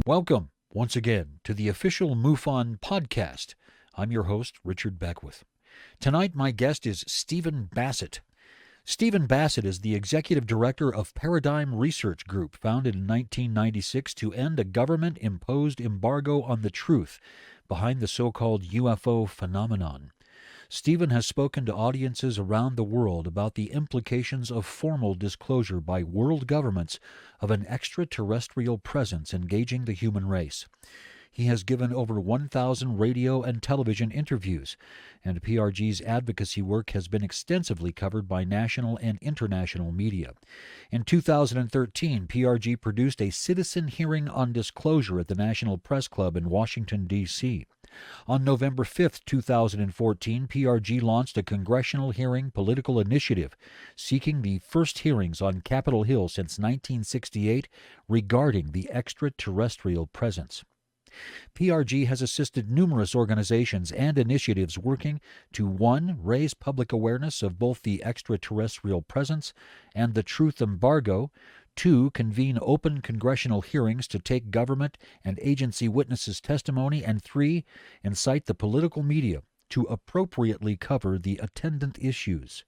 Welcome once again to the official MUFON Podcast. I'm your host, Richard Beckwith. Tonight, my guest is Stephen Bassett. Stephen Bassett is the executive director of Paradigm Research Group, founded in 1996 to end a government-imposed embargo on the truth behind the so-called UFO phenomenon. Stephen has spoken to audiences around the world about the implications of formal disclosure by world governments of an extraterrestrial presence engaging the human race. He has given over 1,000 radio and television interviews, and PRG's advocacy work has been extensively covered by national and international media. In 2013, PRG produced a citizen hearing on disclosure at the National Press Club in Washington, D.C. On November 5, 2014, PRG launched a congressional hearing political initiative seeking the first hearings on Capitol Hill since 1968 regarding the extraterrestrial presence. PRG has assisted numerous organizations and initiatives working to 1. Raise public awareness of both the extraterrestrial presence and the truth embargo, 2. Convene open congressional hearings to take government and agency witnesses' testimony, and 3. Incite the political media to appropriately cover the attendant issues.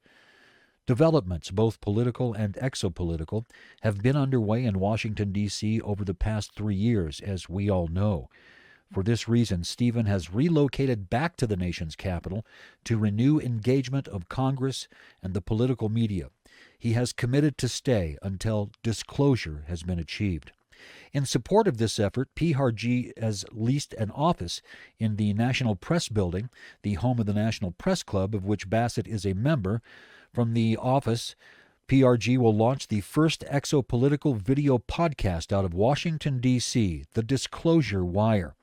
Developments, both political and exopolitical, have been underway in Washington, D.C. over the past 3 years, as we all know. For this reason, Stephen has relocated back to the nation's capital to renew engagement of Congress and the political media. He has committed to stay until disclosure has been achieved. In support of this effort, PRG has leased an office in the National Press Building, the home of the National Press Club, of which Bassett is a member. From the office, PRG will launch the first exopolitical video podcast out of Washington, D.C., The Disclosure Wire.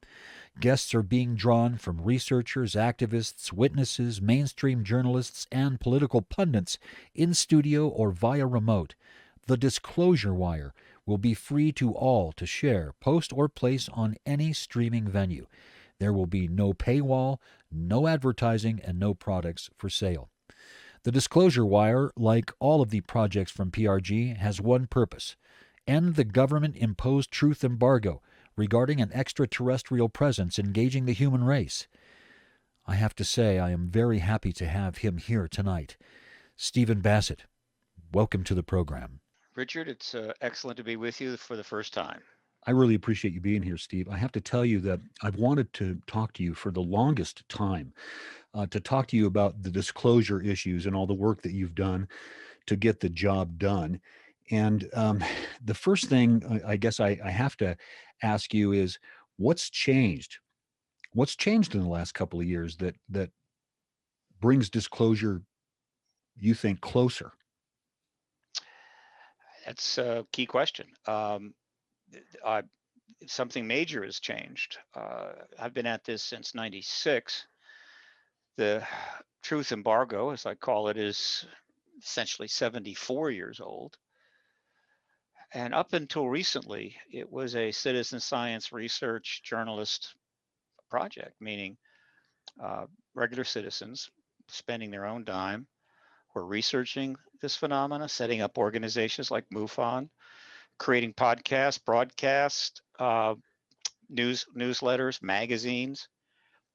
Guests are being drawn from researchers, activists, witnesses, mainstream journalists, and political pundits in studio or via remote. The Disclosure Wire will be free to all to share, post, or place on any streaming venue. There will be no paywall, no advertising, and no products for sale. The Disclosure Wire, like all of the projects from PRG, has one purpose: end the government-imposed truth embargo regarding an extraterrestrial presence engaging the human race. I have to say I am very happy to have him here tonight. Stephen Bassett, welcome to the program. Richard, it's excellent to be with you for the first time. I really appreciate you being here, Steve. I have to tell you that I've wanted to talk to you for the longest time, to talk to you about the disclosure issues and all the work that you've done to get the job done. And the first thing I guess I have to ask you is, what's changed? What's changed in the last couple of years that brings disclosure, you think, closer? That's a key question. I, something major has changed. I've been at this since '96. The truth embargo, as I call it, is essentially 74 years old. And up until recently, it was a citizen science research journalist project, meaning regular citizens spending their own dime were researching this phenomena, setting up organizations like MUFON, creating podcasts, broadcasts, newsletters, magazines.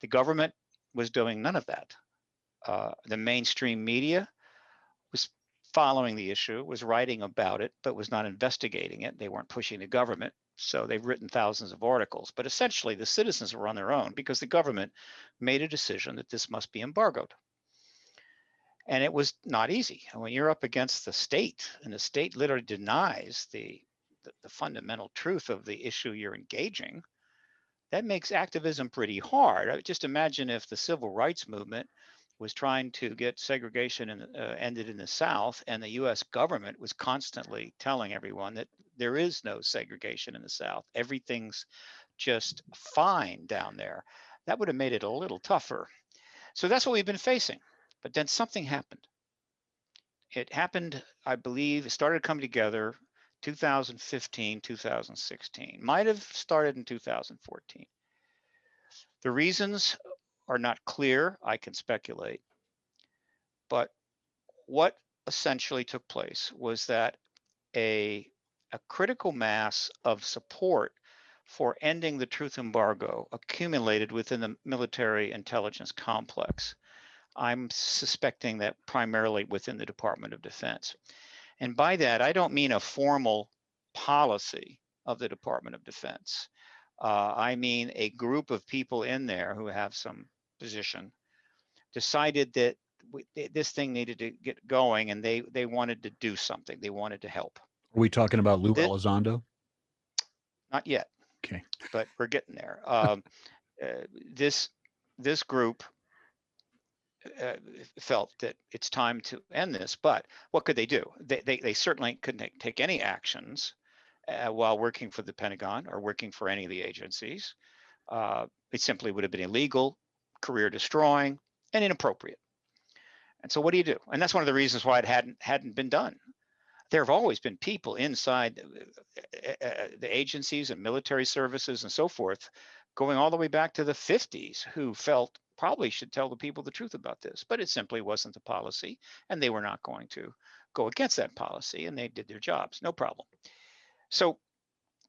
The government was doing none of that. The mainstream media was following the issue, was writing about it, but was not investigating it. They weren't pushing the government. So they've written thousands of articles. But essentially, the citizens were on their own because the government made a decision that this must be embargoed. And it was not easy. And when you're up against the state, and the state literally denies the fundamental truth of the issue you're engaging, that makes activism pretty hard. Just imagine if the civil rights movement was trying to get segregation ended in the South, and the U.S. government was constantly telling everyone that there is no segregation in the South. Everything's just fine down there. That would have made it a little tougher. So that's what we've been facing. But then something happened. It happened, I believe, it started coming together 2015, 2016. Might have started in 2014. The reasons are not clear. I can speculate. But what essentially took place was that a critical mass of support for ending the truth embargo accumulated within the military intelligence complex. I'm suspecting that primarily within the Department of Defense. And by that, I don't mean a formal policy of the Department of Defense. I mean a group of people in there who have some position decided that this thing needed to get going, and they wanted to do something. They wanted to help. Are we talking about Lou Elizondo? Not yet. Okay. But we're getting there. This group felt that it's time to end this, but what could they do? They certainly couldn't take any actions while working for the Pentagon or working for any of the agencies. It simply would have been illegal, career destroying, and inappropriate. And so what do you do? And that's one of the reasons why it hadn't been done. There have always been people inside the agencies and military services and so forth, going all the way back to the 50s, who felt probably should tell the people the truth about this, but it simply wasn't the policy, and they were not going to go against that policy, and they did their jobs, no problem. So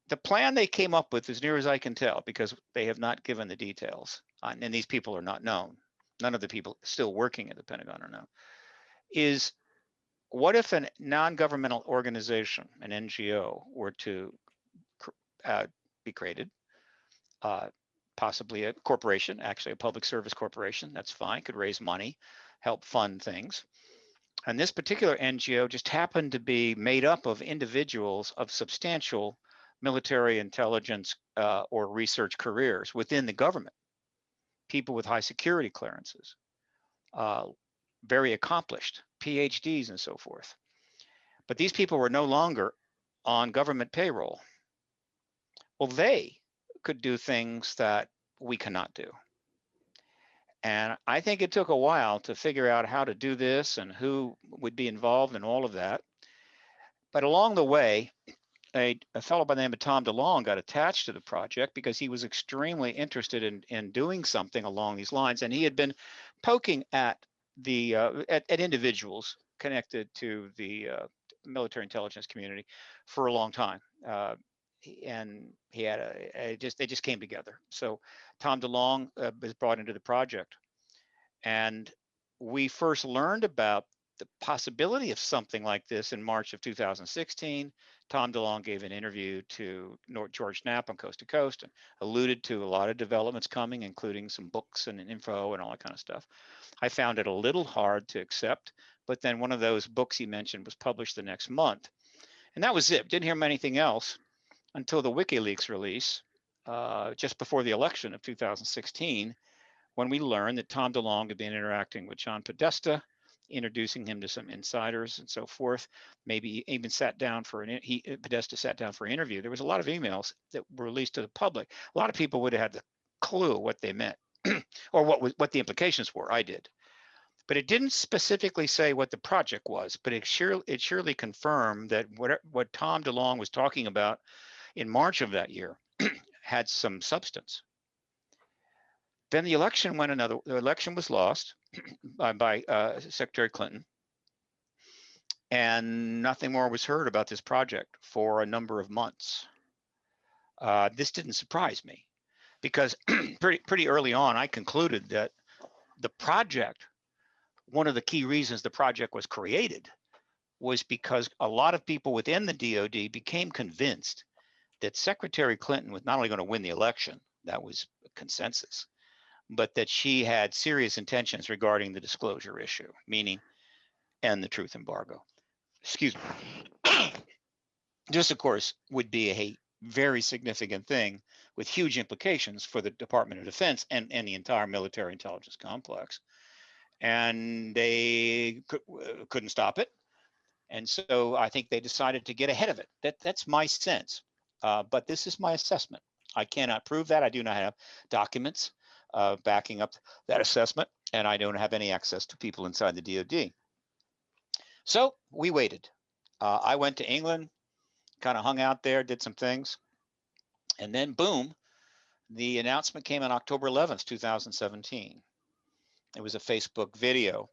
the plan they came up with, as near as I can tell, because they have not given the details, and these people are not known, none of the people still working at the Pentagon are known, is what if a non-governmental organization, an NGO, were to be created, possibly a corporation, actually a public service corporation, that's fine, could raise money, help fund things. And this particular NGO just happened to be made up of individuals of substantial military intelligence or research careers within the government, people with high security clearances, very accomplished, PhDs and so forth. But these people were no longer on government payroll. Well, they could do things that we cannot do. And I think it took a while to figure out how to do this and who would be involved in all of that. But along the way, a fellow by the name of Tom DeLonge got attached to the project because he was extremely interested in doing something along these lines. And he had been poking at the at individuals connected to the military intelligence community for a long time. And he had they just came together. So Tom DeLonge was brought into the project, and we first learned about the possibility of something like this in March of 2016. Tom DeLonge gave an interview to George Knapp on Coast to Coast and alluded to a lot of developments coming, including some books and info and all that kind of stuff. I found it a little hard to accept, but then one of those books he mentioned was published the next month. And that was it. Didn't hear anything else until the WikiLeaks release just before the election of 2016, when we learned that Tom DeLonge had been interacting with John Podesta, introducing him to some insiders and so forth. Maybe even sat down for Podesta sat down for an interview. There was a lot of emails that were released to the public. A lot of people would have had the clue what they meant or what the implications were. I did. But it didn't specifically say what the project was, but it surely confirmed that what Tom DeLonge was talking about in March of that year had some substance. Then the election was lost by Secretary Clinton, and nothing more was heard about this project for a number of months. This didn't surprise me because pretty early on, I concluded that the project, one of the key reasons the project was created was because a lot of people within the DoD became convinced that Secretary Clinton was not only going to win the election, that was a consensus, but that she had serious intentions regarding the disclosure issue, meaning end the truth embargo. Excuse me. This, of course, would be a very significant thing with huge implications for the Department of Defense and the entire military intelligence complex. And they couldn't stop it. And so I think they decided to get ahead of it. That's my sense. But this is my assessment. I cannot prove that. I do not have documents backing up that assessment, and I don't have any access to people inside the DoD. So we waited. I went to England, kind of hung out there, did some things, and then boom, the announcement came on October 11th, 2017. It was a Facebook video,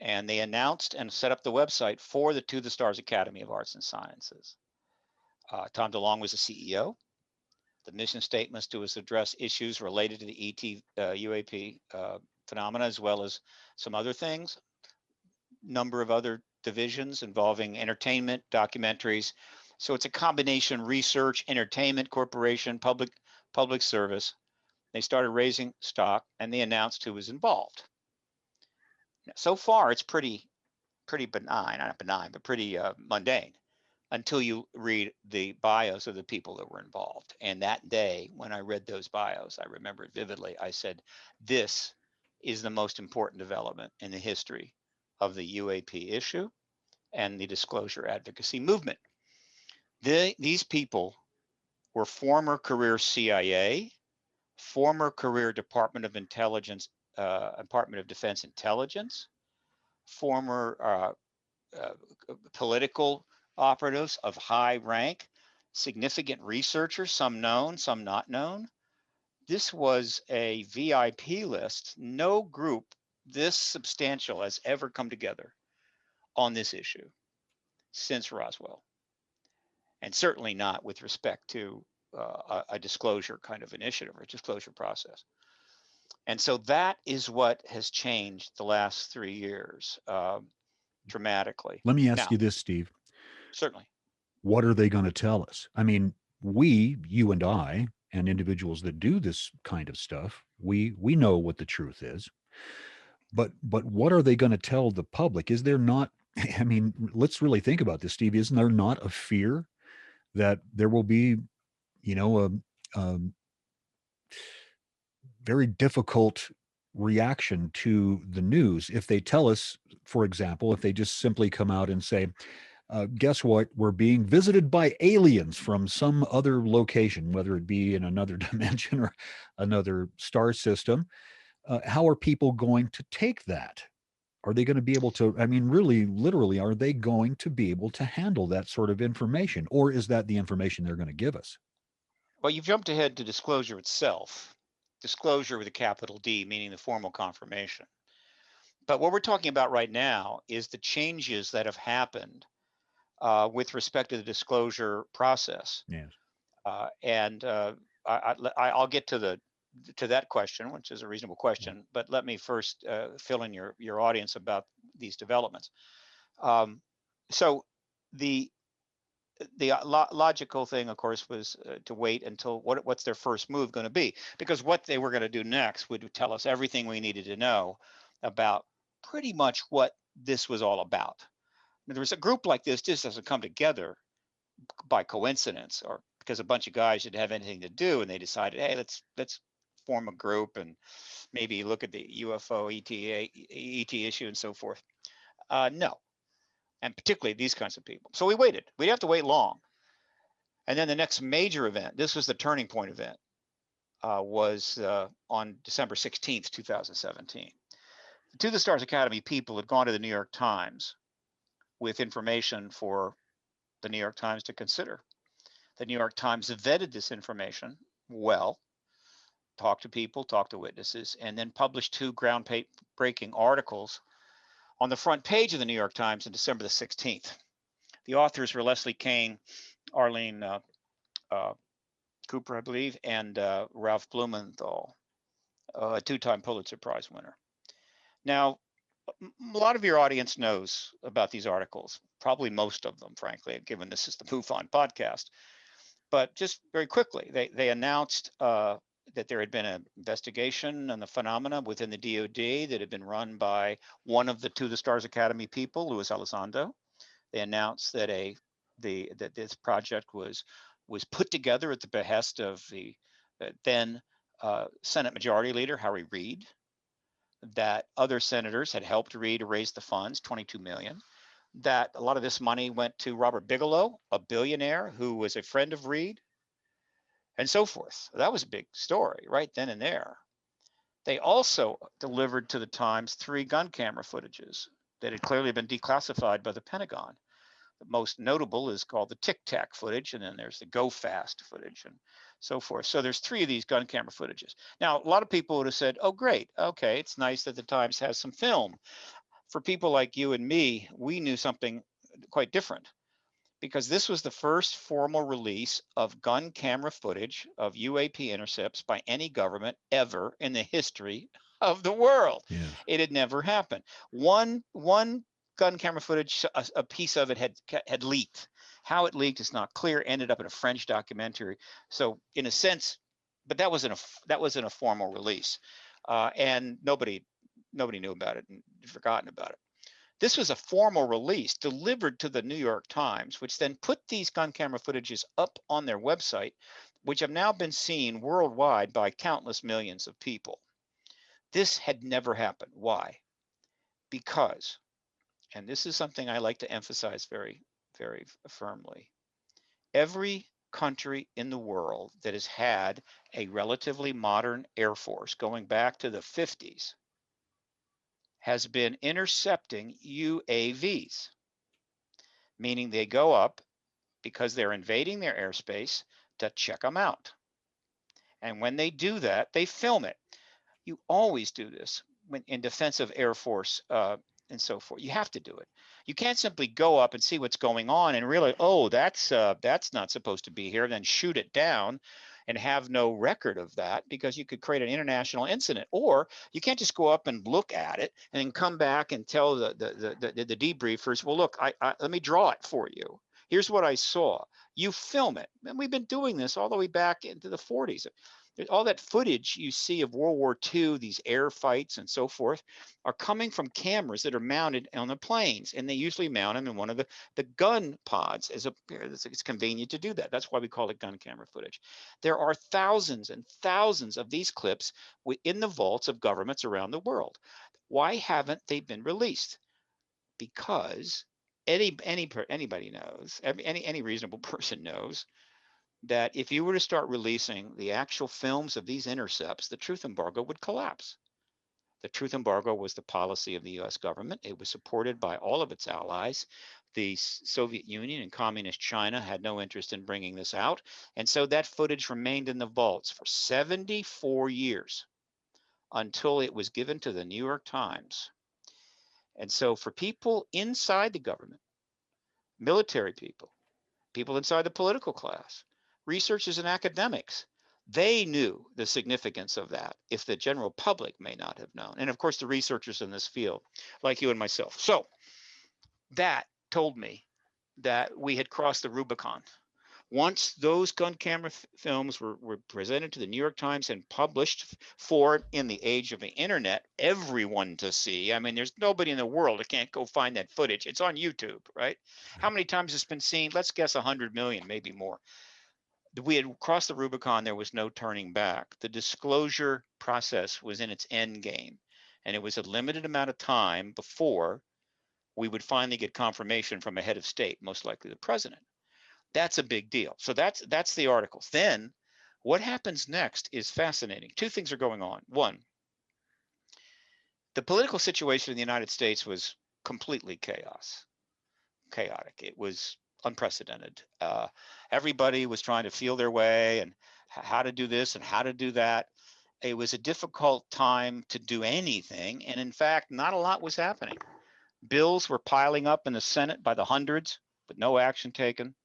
and they announced and set up the website for the To the Stars Academy of Arts and Sciences. Tom DeLonge was the CEO. The mission statements to address issues related to the UAP phenomena, as well as some other things. Number of other divisions involving entertainment, documentaries. So it's a combination: research, entertainment, corporation, public service. They started raising stock, and they announced who was involved. So far, it's pretty benign, not benign, but pretty mundane, until you read the bios of the people that were involved. And that day, when I read those bios, I remember it vividly. I said, this is the most important development in the history of the UAP issue and the disclosure advocacy movement. These people were former career CIA, former career Department of Intelligence, Department of Defense intelligence, former political operatives of high rank, significant researchers, some known, some not known. This was a VIP list. No group this substantial has ever come together on this issue since Roswell, and certainly not with respect to a disclosure kind of initiative or disclosure process. And so that is what has changed the last 3 years dramatically. Let me ask Now, you this, Steve. certainly. What are they going to tell us? I mean, we, you and I, and individuals that do this kind of stuff, we know what the truth is. But what are they going to tell the public? Is there not, I mean, let's really think about this, Steve. Isn't there not a fear that there will be, you know, a very difficult reaction to the news if they tell us, for example, if they just simply come out and say, guess what? We're being visited by aliens from some other location, whether it be in another dimension or another star system. How are people going to take that? Are they going to be able to, I mean, really, literally, are they going to be able to handle that sort of information? Or is that the information they're going to give us? Well, you've jumped ahead to disclosure itself. Disclosure with a capital D, meaning the formal confirmation. But what we're talking about right now is the changes that have happened with respect to the disclosure process. Yes. I'll get to that question, which is a reasonable question. But let me first fill in your audience about these developments. So the logical thing, of course, was to wait until what's their first move going to be, because what they were going to do next would tell us everything we needed to know about pretty much what this was all about. There was a group like this just doesn't come together by coincidence or because a bunch of guys didn't have anything to do and they decided, hey, let's form a group and maybe look at the UFO ET issue and so forth. No, and particularly these kinds of people. So we waited. We didn't have to wait long. And then the next major event, this was the turning point event, was on December 16th, 2017. The To the Stars Academy people had gone to the New York Times with information for the New York Times to consider. The New York Times vetted this information well, talked to people, talked to witnesses, and then published 2 groundbreaking articles on the front page of the New York Times on December the 16th. The authors were Leslie Kean, Arlene Cooper, I believe, and Ralph Blumenthal, a 2-time Pulitzer Prize winner. Now, a lot of your audience knows about these articles, probably most of them, frankly, given this is the MUFON podcast. But just very quickly, they announced that there had been an investigation on the phenomena within the DoD that had been run by one of the To the Stars Academy people, Luis Elizondo. They announced that that this project was put together at the behest of the then Senate Majority Leader Harry Reid, that other senators had helped Reid to raise the funds, $22 million, that a lot of this money went to Robert Bigelow, a billionaire who was a friend of Reid, and so forth. That was a big story right then and there. They also delivered to the Times 3 gun camera footages that had clearly been declassified by the Pentagon. The most notable is called the Tic Tac footage, and then there's the Go Fast footage and so forth. So there's 3 of these gun camera footages. Now, a lot of people would have said, oh, great. Okay, it's nice that the Times has some film. For people like you and me, we knew something quite different. because this was the first formal release of gun camera footage of UAP intercepts by any government ever in the history of the world. Yes. It had never happened. One gun camera footage, a piece of it had leaked. How it leaked is not clear. Ended up in a French documentary. So in a sense, but that wasn't a formal release, and nobody knew about it and forgotten about it. This was a formal release delivered to the New York Times, which then put these gun camera footages up on their website, which have now been seen worldwide by countless millions of people. This had never happened. Why? Because, and this is something I like to emphasize very, very firmly, every country in the world that has had a relatively modern Air Force going back to the 50s has been intercepting UAVs, meaning they go up because they're invading their airspace to check them out. And when they do that, they film it. You always do this when in defense of Air Force and so forth. You have to do it. You can't simply go up and see what's going on and realize, oh, that's not supposed to be here, then shoot it down and have no record of that, because you could create an international incident. Or you can't just go up and look at it and then come back and tell the debriefers, well, look, let me draw it for you. Here's what I saw. You film it. And we've been doing this all the way back into the 40s. All that footage you see of World War II, these air fights and so forth, are coming from cameras that are mounted on the planes, and they usually mount them in one of the gun pods. It's convenient to do that. That's why we call it gun camera footage. There are thousands and thousands of these clips in the vaults of governments around the world. Why haven't they been released? Because anybody knows, any reasonable person knows, that if you were to start releasing the actual films of these intercepts, the truth embargo would collapse. The truth embargo was the policy of the US government. It was supported by all of its allies. The Soviet Union and Communist China had no interest in bringing this out. And so that footage remained in the vaults for 74 years until it was given to the New York Times. And so for people inside the government, military people, people inside the political class, researchers and academics, they knew the significance of that if the general public may not have known. And of course, the researchers in this field, like you and myself. So that told me that we had crossed the Rubicon. Once those gun camera films were presented to the New York Times and published for, in the age of the internet, everyone to see. I mean, there's nobody in the world that can't go find that footage. It's on YouTube, right? How many times it's been seen? Let's guess 100 million, maybe more. We had crossed the Rubicon. There was no turning back. The disclosure process was in its end game, and it was a limited amount of time before we would finally get confirmation from a head of state, most likely the president. That's a big deal. So that's the articles. Then what happens next is fascinating. Two things are going on. One, the political situation in the United States was completely chaotic. It was unprecedented. Everybody was trying to feel their way and how to do this and how to do that. It was a difficult time to do anything. And in fact, not a lot was happening. Bills were piling up in the Senate by the hundreds, but no action taken.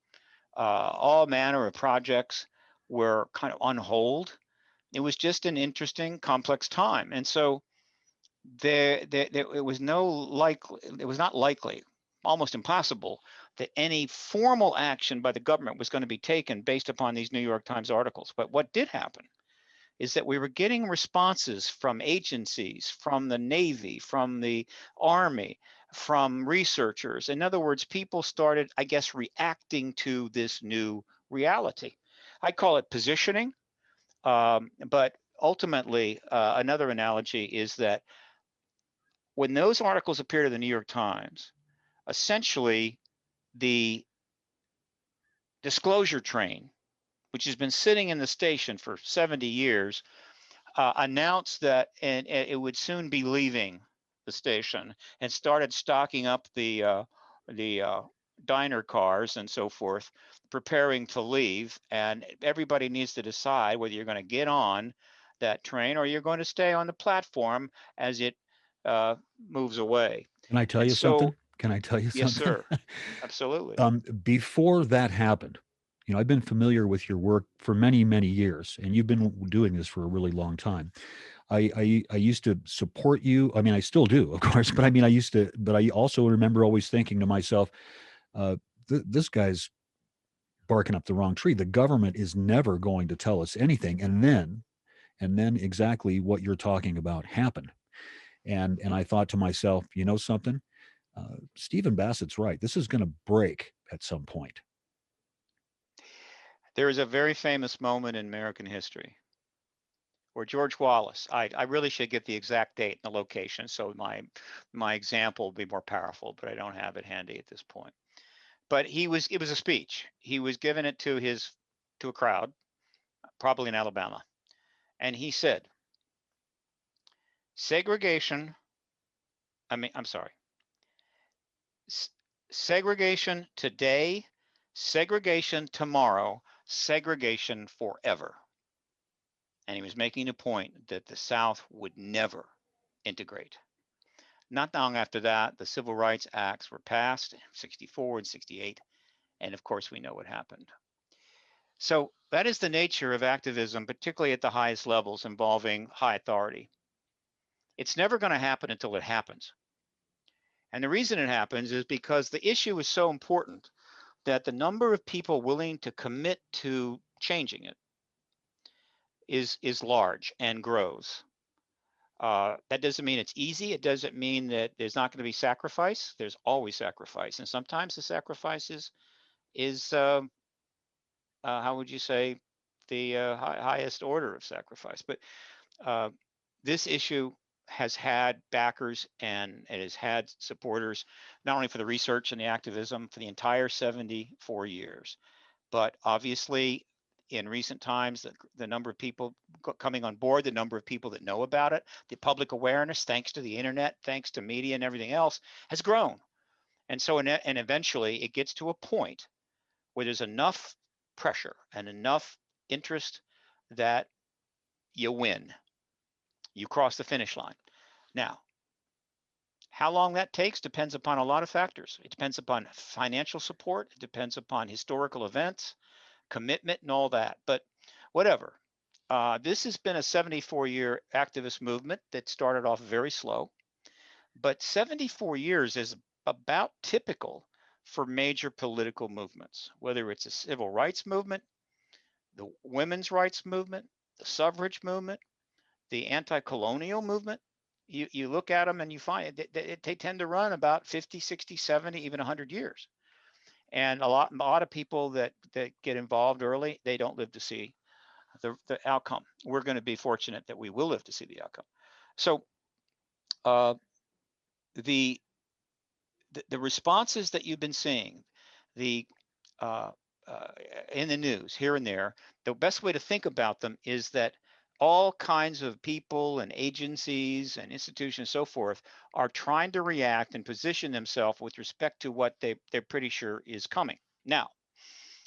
All manner of projects were kind of on hold. It was just an interesting, complex time. And so it was not likely, almost impossible, that any formal action by the government was going to be taken based upon these New York Times articles. But what did happen is that we were getting responses from agencies, from the Navy, from the Army, from researchers. In other words, people started, I guess, reacting to this new reality. I call it positioning, but ultimately, another analogy is that when those articles appeared in the New York Times, essentially the disclosure train, which has been sitting in the station for 70 years, announced that and it would soon be leaving the station, and started stocking up the diner cars and so forth, preparing to leave. And everybody needs to decide whether you're going to get on that train or you're going to stay on the platform as it moves away. Can I tell And you so, something? Can I tell you Yes, something? sir. Absolutely. Before that happened, I've been familiar with your work for many, many years, and you've been doing this for a really long time. I used to support you. I mean, I still do, of course, but I mean, I used to, but I also remember always thinking to myself, uh, this guy's barking up the wrong tree. The government is never going to tell us anything. And then exactly what you're talking about happened. And I thought to myself, you know something? Stephen Bassett's right. This is going to break at some point. There is a very famous moment in American history where George Wallace, I really should get the exact date and the location, so my example will be more powerful, but I don't have it handy at this point. But it was a speech. He was giving it to a crowd, probably in Alabama, and he said, segregation, I'm sorry, segregation today, segregation tomorrow, segregation forever. And he was making a point that the South would never integrate. Not long after that, the Civil Rights Acts were passed in 64 and 68. And of course, we know what happened. So that is the nature of activism, particularly at the highest levels involving high authority. It's never going to happen until it happens. And the reason it happens is because the issue is so important that the number of people willing to commit to changing it is large and grows. That doesn't mean it's easy. It doesn't mean that there's not going to be sacrifice. There's always sacrifice, and sometimes the sacrifice is how would you say, the highest order of sacrifice. But uh, this issue has had backers and it has had supporters, not only for the research and the activism for the entire 74 years, but obviously in recent times, the number of people coming on board, the number of people that know about it, the public awareness, thanks to the internet, thanks to media and everything else, has grown. And so, and eventually it gets to a point where there's enough pressure and enough interest that you win. You cross the finish line. Now, how long that takes depends upon a lot of factors. It depends upon financial support, it depends upon historical events, commitment, and all that. But whatever. This has been a 74-year activist movement that started off very slow, but 74 years is about typical for major political movements, whether it's a civil rights movement, the women's rights movement, the suffrage movement, the anti-colonial movement. You look at them and you find they tend to run about 50, 60, 70, even 100 years. And a lot of people that get involved early, they don't live to see the outcome. We're going to be fortunate that we will live to see the outcome. So uh, the the responses that you've been seeing, the uh, in the news here and there, the best way to think about them is that all kinds of people and agencies and institutions and so forth are trying to react and position themselves with respect to what they're pretty sure is coming. Now,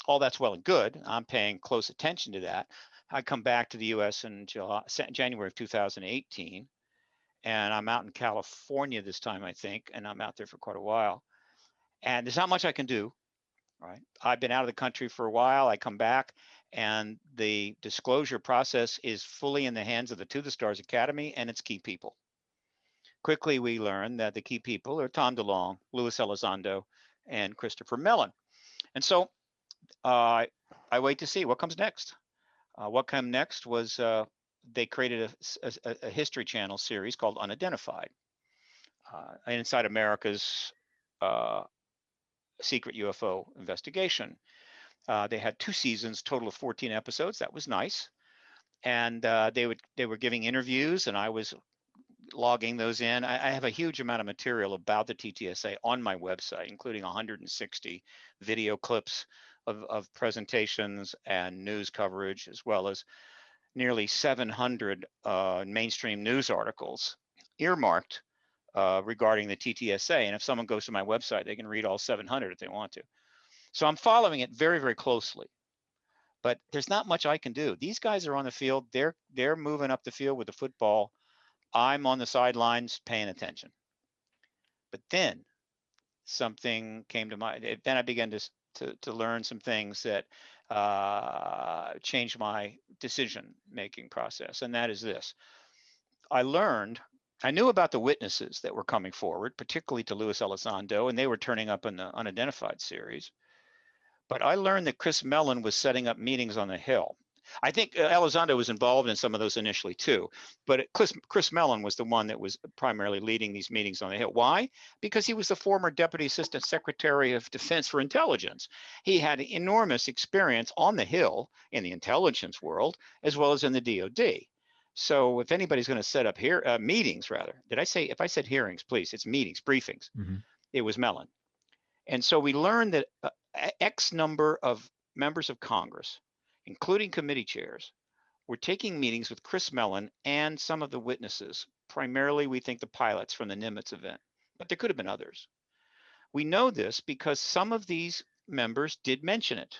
all that's well and good. I'm paying close attention to that. I come back to the US in January of 2018, and I'm out in California this time, I think, and I'm out there for quite a while. And there's not much I can do, right? I've been out of the country for a while. I come back, and the disclosure process is fully in the hands of the To the Stars Academy and its key people. Quickly, we learn that the key people are Tom DeLonge, Louis Elizondo, and Christopher Mellon. And so I wait to see what comes next. What came next was they created a History Channel series called Unidentified inside America's uh, secret UFO investigation. They had 2 seasons, total of 14 episodes. That was nice, and they were giving interviews, and I was logging those in. I have a huge amount of material about the TTSA on my website, including 160 video clips of presentations and news coverage, as well as nearly 700 mainstream news articles earmarked regarding the TTSA. And if someone goes to my website, they can read all 700 if they want to. So I'm following it very, very closely. But there's not much I can do. These guys are on the field. They're moving up the field with the football. I'm on the sidelines paying attention. But then something came to mind. Then I began to learn some things that changed my decision-making process, and that is this. I knew about the witnesses that were coming forward, particularly to Luis Elizondo, and they were turning up in the unidentified series. But I learned that Chris Mellon was setting up meetings on the Hill. I think Elizondo was involved in some of those initially too, but Chris Mellon was the one that was primarily leading these meetings on the Hill. Why? Because he was the former Deputy Assistant Secretary of Defense for Intelligence. He had enormous experience on the Hill in the intelligence world, as well as in the DoD. So if anybody's going to set up here meetings, rather, if I said hearings, please, it's meetings, briefings. Mm-hmm. It was Mellon. And so we learned that X number of members of Congress, including committee chairs, were taking meetings with Chris Mellon and some of the witnesses, primarily we think the pilots from the Nimitz event, but there could have been others. We know this because some of these members did mention it,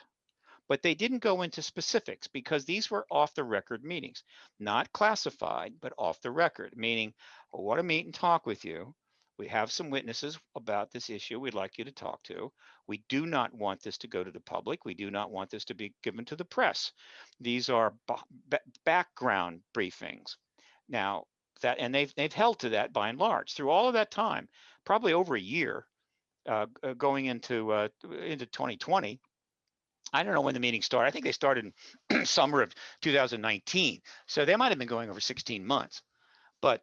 but they didn't go into specifics because these were off the record meetings, not classified, but off the record, meaning, I want to meet and talk with you. We have some witnesses about this issue we'd like you to talk to. We do not want this to go to the public. We do not want this to be given to the press. These are background briefings. Now, and they've held to that by and large through all of that time, probably over a year, going into 2020. I don't know when the meeting started. I think they started in summer of 2019. So they might have been going over 16 months. But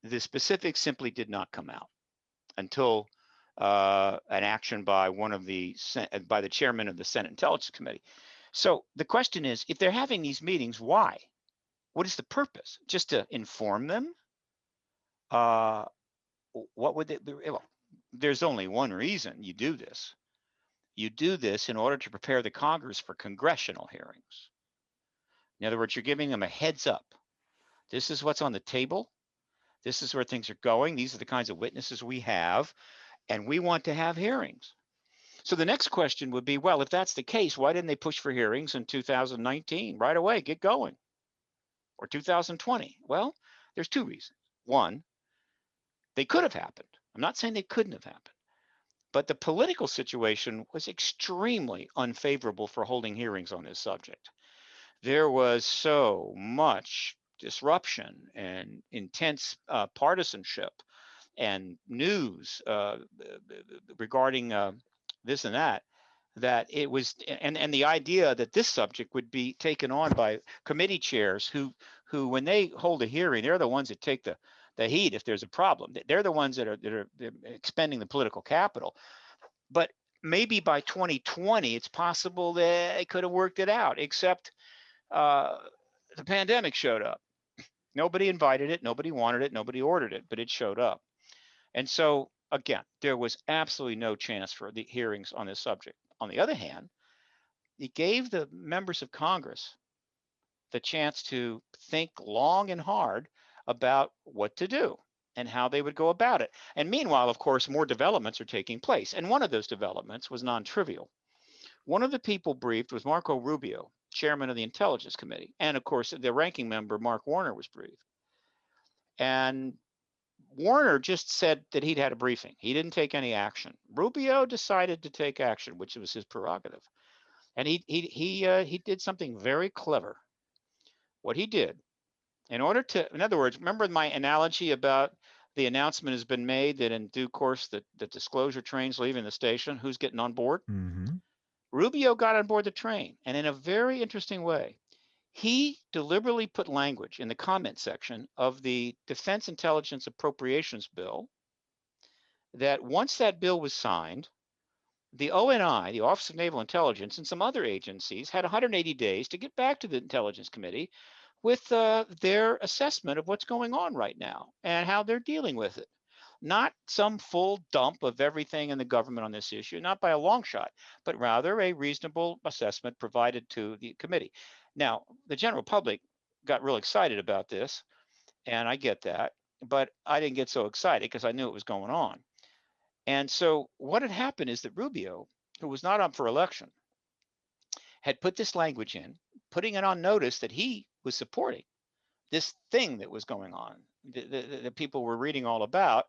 the specifics simply did not come out until an action by by the chairman of the Senate Intelligence Committee. So the question is, if they're having these meetings, why? What is the purpose? Just to inform them? What would it be? Well, there's only one reason you do this. You do this in order to prepare the Congress for congressional hearings. In other words, you're giving them a heads up. This is what's on the table. This is where things are going. These are the kinds of witnesses we have, and we want to have hearings. So the next question would be, well, if that's the case, why didn't they push for hearings in 2019? Right away, get going. Or 2020? Well, there's two reasons. One, they could have happened. I'm not saying they couldn't have happened. But the political situation was extremely unfavorable for holding hearings on this subject. There was so much disruption and intense partisanship and news regarding this and that it was, and the idea that this subject would be taken on by committee chairs who when they hold a hearing, they're the ones that take the heat if there's a problem. They're the ones that are expending the political capital. But maybe by 2020, it's possible that they could have worked it out, except the pandemic showed up. Nobody invited it, nobody wanted it, nobody ordered it, but it showed up. And so, again, there was absolutely no chance for the hearings on this subject. On the other hand, it gave the members of Congress the chance to think long and hard about what to do and how they would go about it. And meanwhile, of course, more developments are taking place. And one of those developments was non-trivial. One of the people briefed was Marco Rubio, chairman of the Intelligence Committee. And of course, the ranking member, Mark Warner, was briefed. And Warner just said that he'd had a briefing. He didn't take any action. Rubio decided to take action, which was his prerogative. And he did something very clever. What he did, in other words, remember my analogy about the announcement has been made that in due course the disclosure train's leaving the station, who's getting on board? Mm-hmm. Rubio got on board the train, and in a very interesting way, he deliberately put language in the comment section of the Defense Intelligence Appropriations Bill that once that bill was signed, the ONI, the Office of Naval Intelligence, and some other agencies had 180 days to get back to the Intelligence Committee with their assessment of what's going on right now and how they're dealing with it. Not some full dump of everything in the government on this issue, not by a long shot, but rather a reasonable assessment provided to the committee. Now, the general public got real excited about this, and I get that, but I didn't get so excited because I knew it was going on. And so what had happened is that Rubio, who was not up for election, had put this language in, putting it on notice that he was supporting this thing that was going on, that people were reading all about.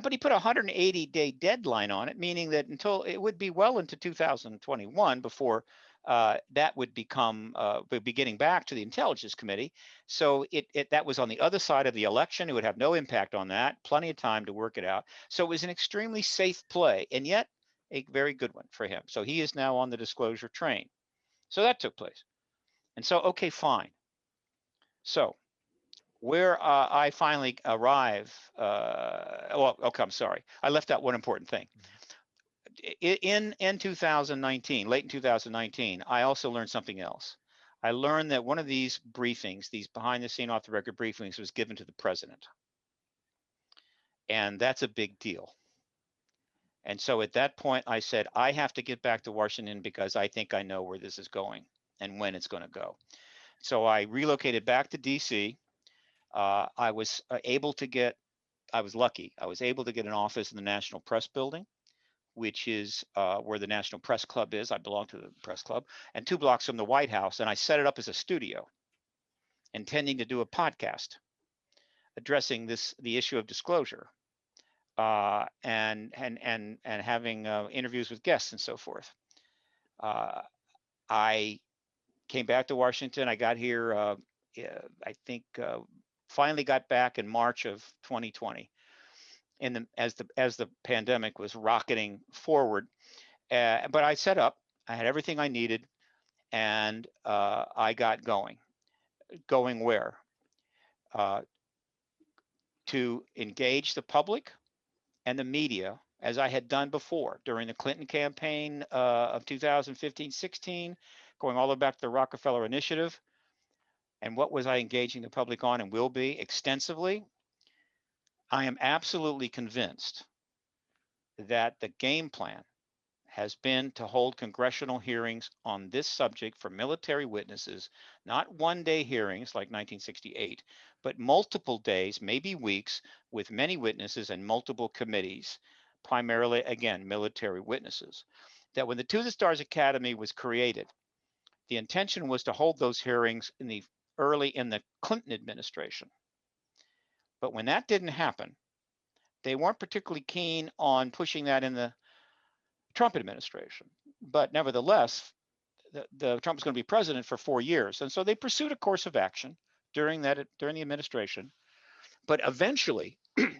But he put a 180-day deadline on it, meaning that until it would be well into 2021 before that would become would be getting back to the Intelligence Committee. So that was on the other side of the election. It would have no impact on that. Plenty of time to work it out. So it was an extremely safe play, and yet a very good one for him. So he is now on the disclosure train. So that took place. And so, okay, fine. So where I finally arrive, well, okay, I'm sorry. I left out one important thing. In 2019, late in 2019, I also learned something else. I learned that one of these briefings, these behind the scene off the record briefings, was given to the president. And that's a big deal. And so at that point, I said, I have to get back to Washington because I think I know where this is going and when it's going to go. So I relocated back to DC. I was I was lucky. I was able to get an office in the National Press Building, which is where the National Press Club is. I belong to the press club, and 2 blocks from the White House. And I set it up as a studio, intending to do a podcast addressing the issue of disclosure, and having interviews with guests and so forth. I came back to Washington. I got here, I think, finally got back in March of 2020. As the pandemic was rocketing forward, but I set up. I had everything I needed, and I got going. Going where? To engage the public and the media, as I had done before during the Clinton campaign of 2015-16, going all the way back to the Rockefeller Initiative. And what was I engaging the public on, and will be extensively? I am absolutely convinced that the game plan has been to hold congressional hearings on this subject for military witnesses, not one-day hearings like 1968, but multiple days, maybe weeks, with many witnesses and multiple committees, primarily, again, military witnesses. That when the To the Stars Academy was created, the intention was to hold those hearings early in the Clinton administration. But when that didn't happen, they weren't particularly keen on pushing that in the Trump administration. But nevertheless, the Trump was going to be president for 4 years. And so they pursued a course of action during the administration. But eventually,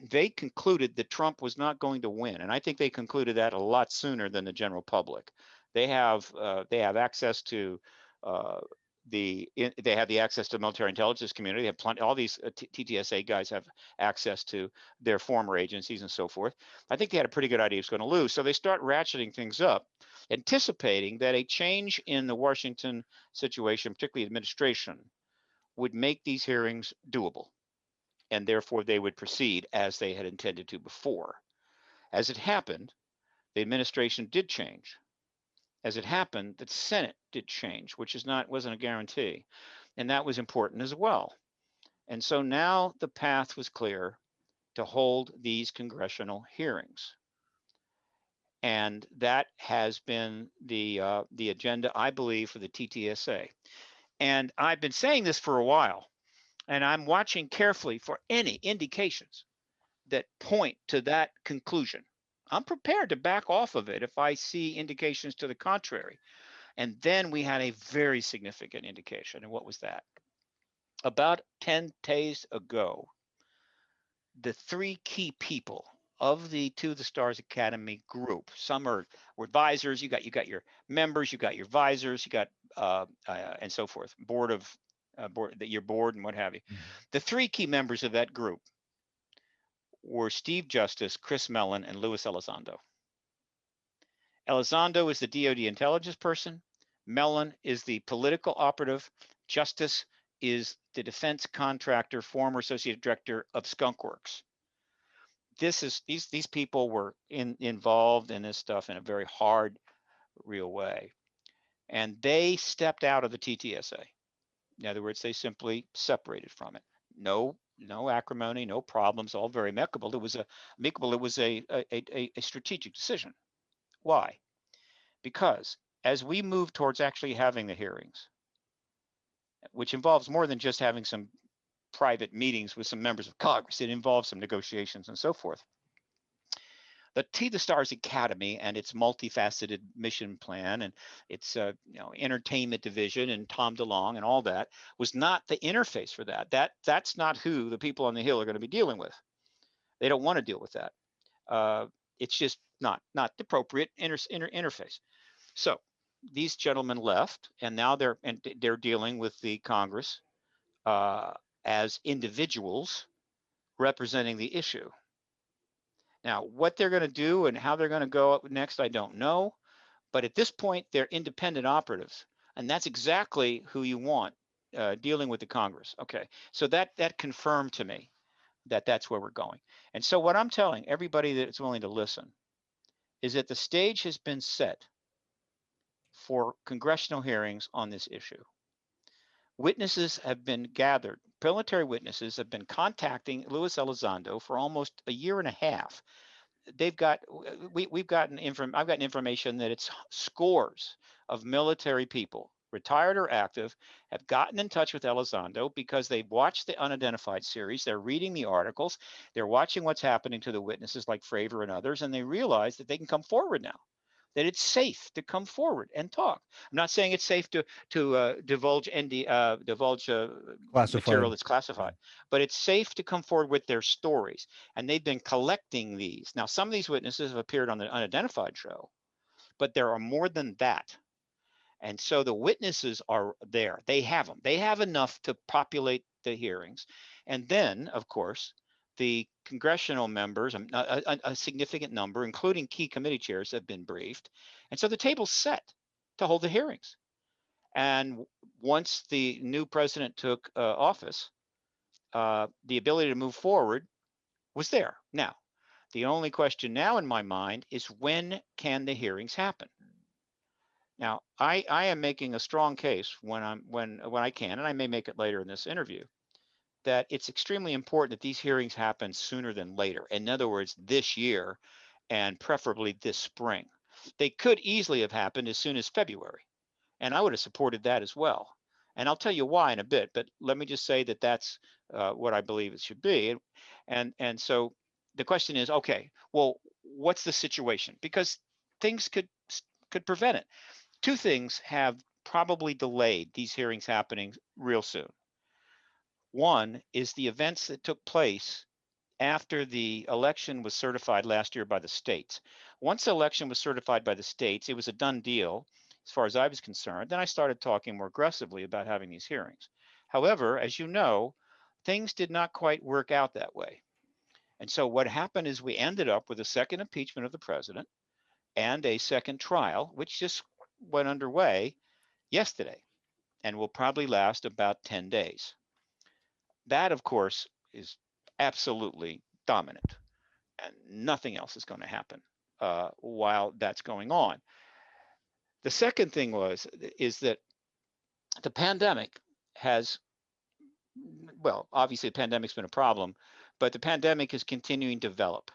they concluded that Trump was not going to win. And I think they concluded that a lot sooner than the general public. They have access to they have the access to military intelligence community. They have plenty. All these TTSA guys have access to their former agencies and so forth. I think they had a pretty good idea it's going to lose. So they start ratcheting things up, anticipating that a change in the Washington situation, particularly administration, would make these hearings doable. And therefore they would proceed as they had intended to before. As it happened, the administration did change. As it happened, the Senate did change, which wasn't a guarantee. And that was important as well. And so now the path was clear to hold these congressional hearings. And that has been the agenda, I believe, for the TTSA. And I've been saying this for a while, and I'm watching carefully for any indications that point to that conclusion. I'm prepared to back off of it if I see indications to the contrary. And then we had a very significant indication. And what was that? About 10 days ago, the 3 key people of the To the Stars Academy group, some were advisors, you got your members, you got your advisors, you got and so forth, your board and what have you. Mm-hmm. The 3 key members of that group were Steve Justice, Chris Mellon, and Luis Elizondo. Elizondo is the DoD intelligence person. Mellon is the political operative. Justice is the defense contractor, former associate director of Skunk Works. These people were involved in this stuff in a very hard, real way. And they stepped out of the TTSA. In other words, they simply separated from it. No acrimony, no problems, all very amicable. It was a strategic decision. Why? Because as we move towards actually having the hearings, which involves more than just having some private meetings with some members of Congress, it involves some negotiations and so forth. The the Stars Academy and its multifaceted mission plan and its entertainment division and Tom DeLonge and all that was not the interface for that. That's not who the people on the Hill are going to be dealing with. They don't want to deal with that. It's just not the appropriate interface. So these gentlemen left, and now they're dealing with the Congress as individuals representing the issue. Now, what they're going to do and how they're going to go up next, I don't know. But at this point, they're independent operatives, and that's exactly who you want dealing with the Congress. Okay, so that confirmed to me that that's where we're going. And so what I'm telling everybody that is willing to listen is that the stage has been set for congressional hearings on this issue. Witnesses have been gathered. Military witnesses have been contacting Luis Elizondo for almost a year and a half. They've got I've gotten information that it's scores of military people, retired or active, have gotten in touch with Elizondo because they've watched the Unidentified series. They're reading the articles. They're watching what's happening to the witnesses like Fravor and others, and they realize that they can come forward now, that it's safe to come forward and talk. I'm not saying it's safe to divulge material that's classified, but it's safe to come forward with their stories. And they've been collecting these. Now, some of these witnesses have appeared on the Unidentified show, but there are more than that. And so the witnesses are there. They have them. They have enough to populate the hearings. And then, of course, the congressional members, a significant number, including key committee chairs, have been briefed. And so the table's set to hold the hearings. And once the new president took office, the ability to move forward was there. Now, the only question now in my mind is when can the hearings happen? Now, I am making a strong case when I can, and I may make it later in this interview, that it's extremely important that these hearings happen sooner than later. In other words, this year, and preferably this spring. They could easily have happened as soon as February, and I would have supported that as well. And I'll tell you why in a bit, but let me just say that that's what I believe it should be. And so the question is, okay, well, what's the situation? Because things could prevent it. Two things have probably delayed these hearings happening real soon. One is the events that took place after the election was certified last year by the states. Once the election was certified by the states, it was a done deal as far as I was concerned. Then I started talking more aggressively about having these hearings. However, as you know, things did not quite work out that way. And so what happened is we ended up with a second impeachment of the president and a second trial, which just went underway yesterday and will probably last about 10 days. That, of course, is absolutely dominant, and nothing else is going to happen while that's going on. The second thing is that the pandemic has, well, obviously the pandemic's been a problem, but the pandemic is continuing to develop.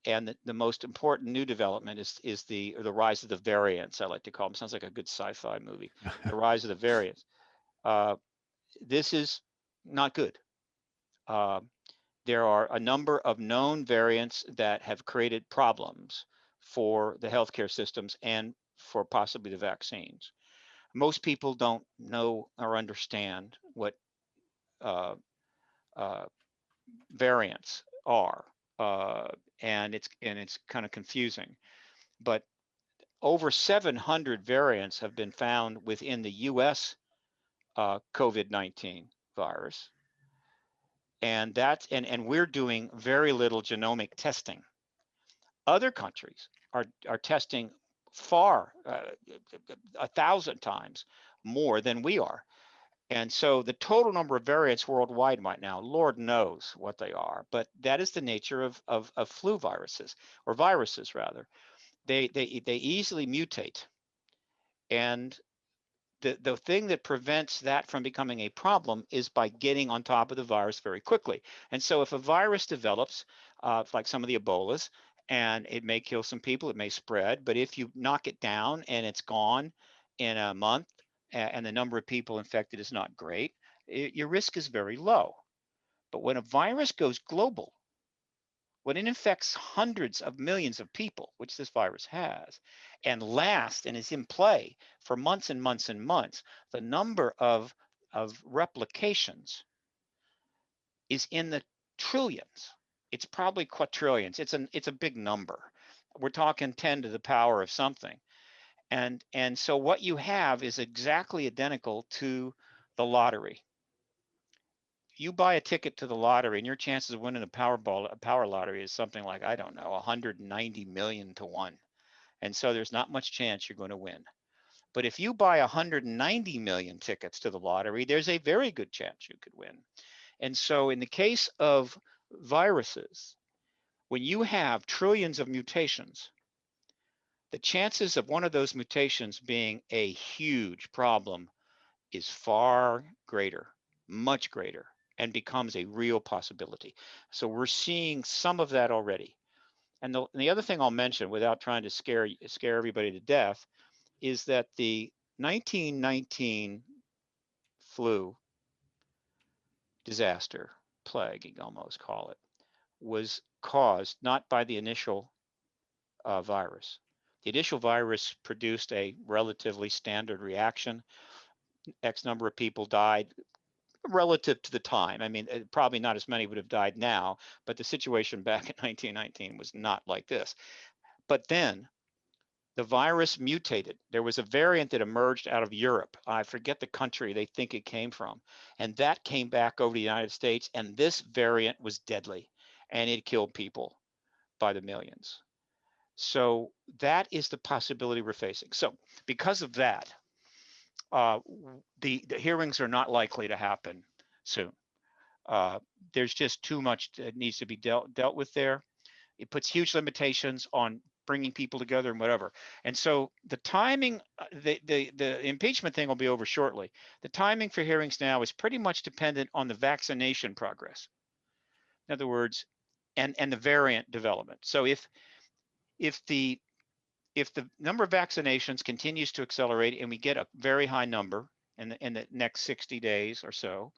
And the most important new development is the rise of the variants, I like to call them. Sounds like a good sci-fi movie. The rise of the variants. This is not good. There are a number of known variants that have created problems for the healthcare systems and for possibly the vaccines. Most people don't know or understand what variants are, and it's kind of confusing. But over 700 variants have been found within the U.S. COVID-19 virus. And we're doing very little genomic testing. Other countries are testing far 1,000 times more than we are. And so the total number of variants worldwide right now, Lord knows what they are, but that is the nature of flu viruses, or viruses rather. They easily mutate. And the thing that prevents that from becoming a problem is by getting on top of the virus very quickly. And so if a virus develops, like some of the Ebolas, and it may kill some people, it may spread, but if you knock it down and it's gone in a month, and the number of people infected is not great, your risk is very low. But when a virus goes global, when it infects hundreds of millions of people, which this virus has, and lasts and is in play for months and months and months, the number of replications is in the trillions. It's probably quadrillions. It's a big number. We're talking 10 to the power of something. And so what you have is exactly identical to the lottery. You buy a ticket to the lottery and your chances of winning a power lottery is something like, I don't know, 190 million to 1. And so there's not much chance you're going to win. But if you buy 190 million tickets to the lottery, there's a very good chance you could win. And so in the case of viruses, when you have trillions of mutations, the chances of one of those mutations being a huge problem is far greater, much greater, and becomes a real possibility. So we're seeing some of that already. And the other thing I'll mention, without trying to scare everybody to death, is that the 1919 flu disaster, plague, you almost call it, was caused not by the initial virus. The initial virus produced a relatively standard reaction. X number of people died relative to the time. I mean, probably not as many would have died now, but the situation back in 1919 was not like this. But then the virus mutated. There was a variant that emerged out of Europe. I forget the country they think it came from. And that came back over the United States. And this variant was deadly and it killed people by the millions. So that is the possibility we're facing. So because of that, the hearings are not likely to happen soon. There's just too much that needs to be dealt with there. It puts huge limitations on bringing people together and whatever. And so the timing, the impeachment thing will be over shortly. The timing for hearings now is pretty much dependent on the vaccination progress. In other words, and the variant development. So if the number of vaccinations continues to accelerate and we get a very high number in the next 60 days or so,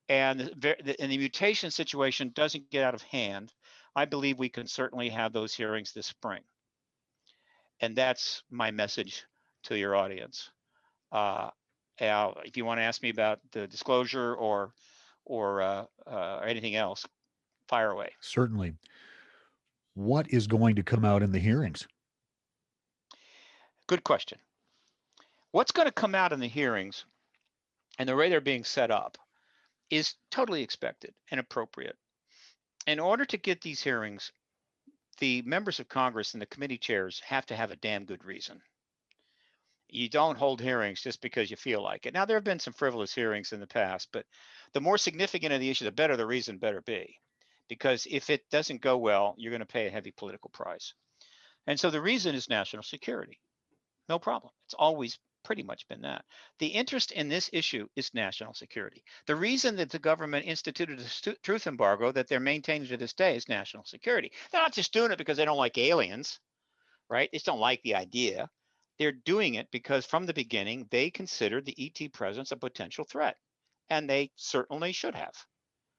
and the mutation situation doesn't get out of hand, I believe we can certainly have those hearings this spring. And that's my message to your audience. If you want to ask me about the disclosure or anything else, fire away. Certainly. What is going to come out in the hearings? Good question. What's going to come out in the hearings and the way they're being set up is totally expected and appropriate. In order to get these hearings, the members of Congress and the committee chairs have to have a damn good reason. You don't hold hearings just because you feel like it. Now, there have been some frivolous hearings in the past, but the more significant of the issue, the better the reason better be. Because if it doesn't go well, you're going to pay a heavy political price. And so the reason is national security. No problem. It's always pretty much been that. The interest in this issue is national security. The reason that the government instituted a truth embargo that they're maintaining to this day is national security. They're not just doing it because they don't like aliens, right? They just don't like the idea. They're doing it because from the beginning, they considered the ET presence a potential threat. And they certainly should have.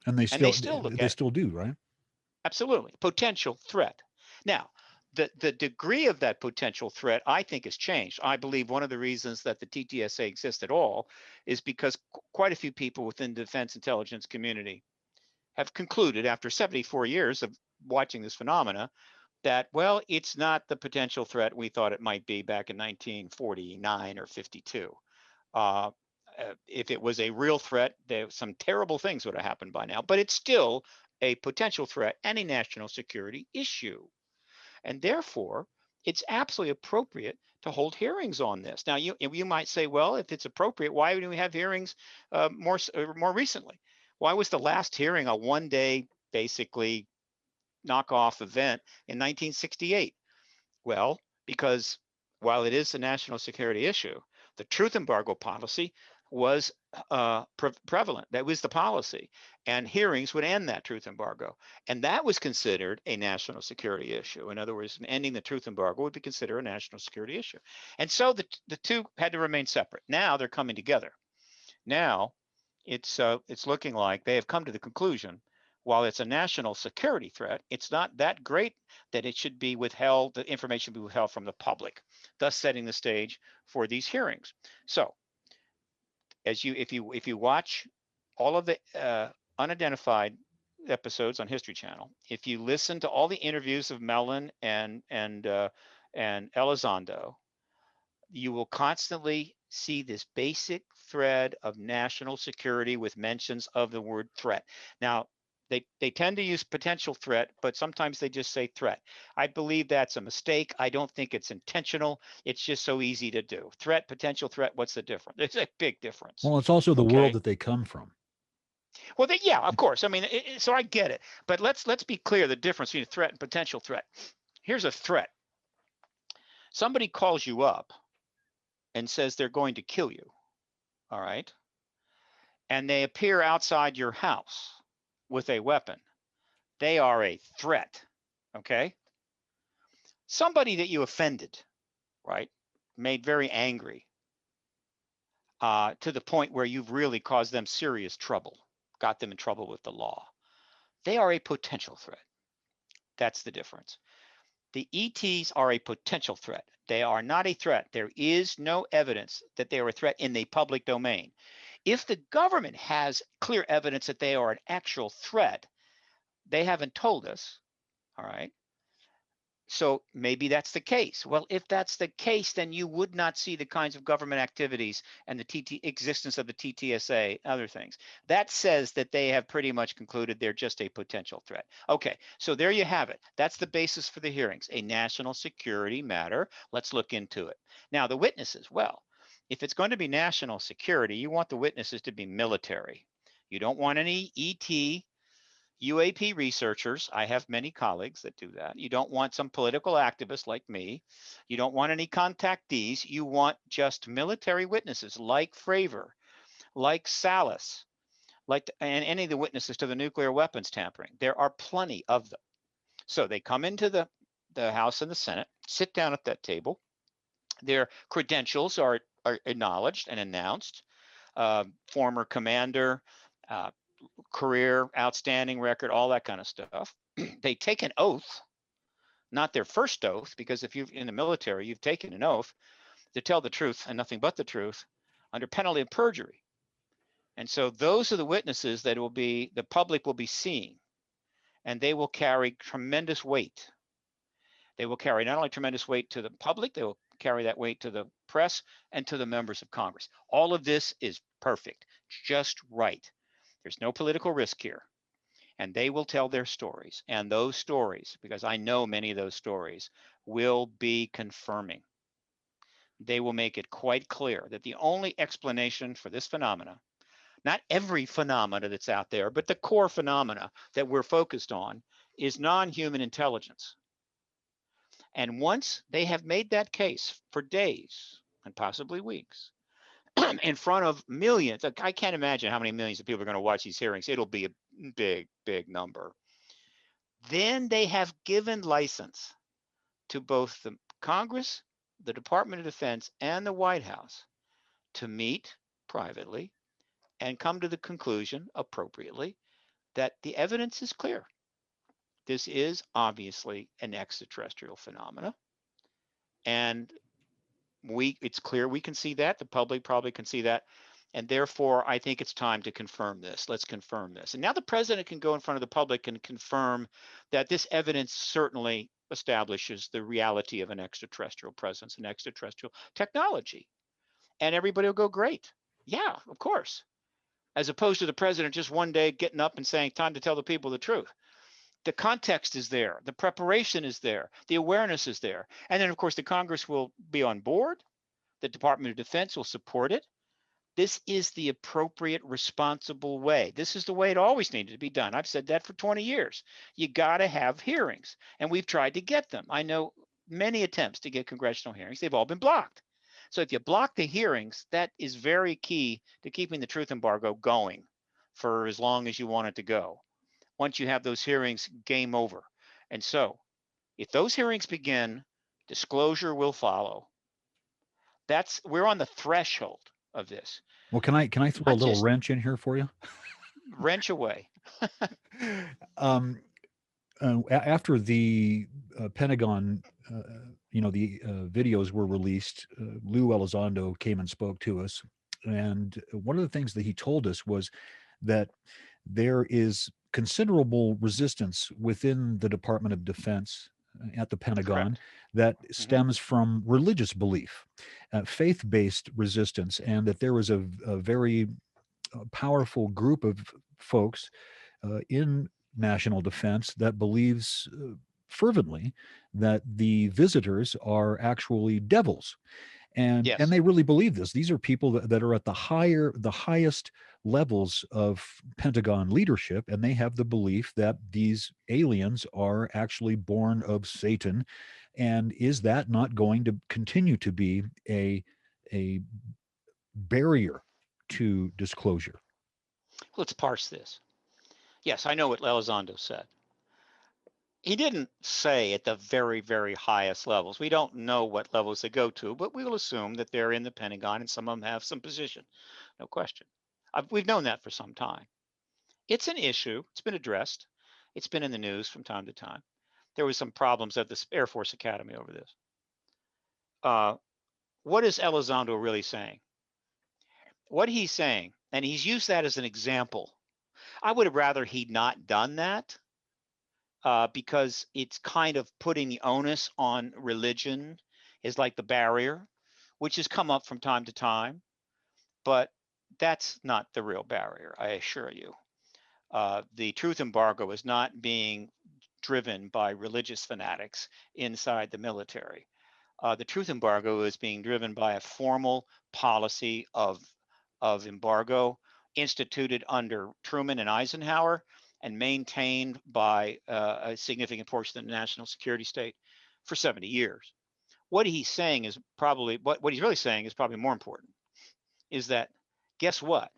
And And they still look they at it. still do, right? Absolutely. Potential threat. Now, the degree of that potential threat, I think, has changed. I believe one of the reasons that the TTSA exists at all is because quite a few people within the defense intelligence community have concluded after 74 years of watching this phenomena that, well, it's not the potential threat we thought it might be back in 1949 or 52. If it was a real threat, some terrible things would have happened by now, but it's still a potential threat and a national security issue. And therefore, it's absolutely appropriate to hold hearings on this. Now, you might say, well, if it's appropriate, why do we have hearings more recently? Why was the last hearing a one-day, basically, knockoff event in 1968? Well, because while it is a national security issue, the truth embargo policy was prevalent. That was the policy. And hearings would end that truth embargo. And that was considered a national security issue. In other words, ending the truth embargo would be considered a national security issue. And so the two had to remain separate. Now they're coming together. Now it's looking like they have come to the conclusion while it's a national security threat, it's not that great that it should be withheld, the information be withheld from the public, thus setting the stage for these hearings. So if you watch all of the unidentified episodes on History Channel, if you listen to all the interviews of Mellon and Elizondo, you will constantly see this basic thread of national security with mentions of the word threat. Now, they tend to use potential threat, but sometimes they just say threat. I believe that's a mistake. I don't think it's intentional. It's just so easy to do. Threat, potential threat, what's the difference? There's a big difference. Well, it's also the world that they come from. Well, yeah, of course. I mean, so I get it. But let's be clear the difference between threat and potential threat. Here's a threat. Somebody calls you up and says they're going to kill you, all right? And they appear outside your house with a weapon. They are a threat, okay? Somebody that you offended, right? Made very angry to the point where you've really caused them serious trouble, got them in trouble with the law. They are a potential threat. That's the difference. The ETs are a potential threat. They are not a threat. There is no evidence that they are a threat in the public domain. If the government has clear evidence that they are an actual threat, they haven't told us, all right? So maybe that's the case. Well, if that's the case, then you would not see the kinds of government activities and the existence of the TTSA, other things. That says that they have pretty much concluded they're just a potential threat. Okay, so there you have it. That's the basis for the hearings, a national security matter. Let's look into it. Now, the witnesses, well, if it's going to be national security, you want the witnesses to be military. You don't want any ET UAP researchers. I have many colleagues that do that. You don't want some political activist like me. You don't want any contactees. You want just military witnesses like Fravor, like Salas, and any of the witnesses to the nuclear weapons tampering. There are plenty of them. So they come into the House and the Senate, sit down at that table. Their credentials are acknowledged and announced. Former commander, career, outstanding record, all that kind of stuff. They take an oath, not their first oath, because if you're in the military, you've taken an oath to tell the truth and nothing but the truth under penalty of perjury. And so those are the witnesses that the public will be seeing, and they will carry tremendous weight. They will carry not only tremendous weight to the public, they will carry that weight to the press and to the members of Congress. All of this is perfect, just right. There's no political risk here. And they will tell their stories. And those stories, because I know many of those stories, will be confirming. They will make it quite clear that the only explanation for this phenomena, not every phenomena that's out there, but the core phenomena that we're focused on, is non-human intelligence. And once they have made that case for days and possibly weeks, in front of millions, I can't imagine how many millions of people are going to watch these hearings. It'll be a big, big number. Then they have given license to both the Congress, the Department of Defense, and the White House to meet privately and come to the conclusion appropriately that the evidence is clear. This is obviously an extraterrestrial phenomena. And it's clear we can see that. The public probably can see that. And therefore, I think it's time to confirm this. Let's confirm this. And now the president can go in front of the public and confirm that this evidence certainly establishes the reality of an extraterrestrial presence, an extraterrestrial technology. And everybody will go, great. Yeah, of course. As opposed to the president just one day getting up and saying, time to tell the people the truth. The context is there. The preparation is there. The awareness is there. And then, of course, the Congress will be on board. The Department of Defense will support it. This is the appropriate, responsible way. This is the way it always needed to be done. I've said that for 20 years. You got to have hearings, and we've tried to get them. I know many attempts to get congressional hearings. They've all been blocked. So if you block the hearings, that is very key to keeping the truth embargo going for as long as you want it to go. Once you have those hearings, game over. And so if those hearings begin, disclosure will follow. We're on the threshold of this. Well, can I throw a little wrench in here for you? Wrench away. um, After the Pentagon, the videos were released, Lou Elizondo came and spoke to us. And one of the things that he told us was that there is considerable resistance within the Department of Defense at the Pentagon Correct. that Hmm. stems from religious belief, faith-based resistance, and that there was a very powerful group of folks in national defense that believes fervently that the visitors are actually devils, and Yes. they really believe this. These are people that are at the highest levels of Pentagon leadership, and they have the belief that these aliens are actually born of Satan. And is that not going to continue to be a barrier to disclosure? Let's parse this. Yes, I know what Elizondo said. He didn't say at the very, very highest levels. We don't know what levels they go to, but we will assume that they're in the Pentagon and some of them have some position. No question. We've known that for some time. It's an issue. It's been addressed. It's been in the news from time to time. There was some problems at the Air Force Academy over this. What is Elizondo really saying? What he's saying, and he's used that as an example. I would have rather he'd not done that because it's kind of putting the onus on religion is like the barrier, which has come up from time to time, but that's not the real barrier, I assure you. The truth embargo is not being driven by religious fanatics inside the military. The truth embargo is being driven by a formal policy of embargo instituted under Truman and Eisenhower and maintained by a significant portion of the national security state for 70 years. What he's saying is probably what he's really saying is probably more important is that guess what?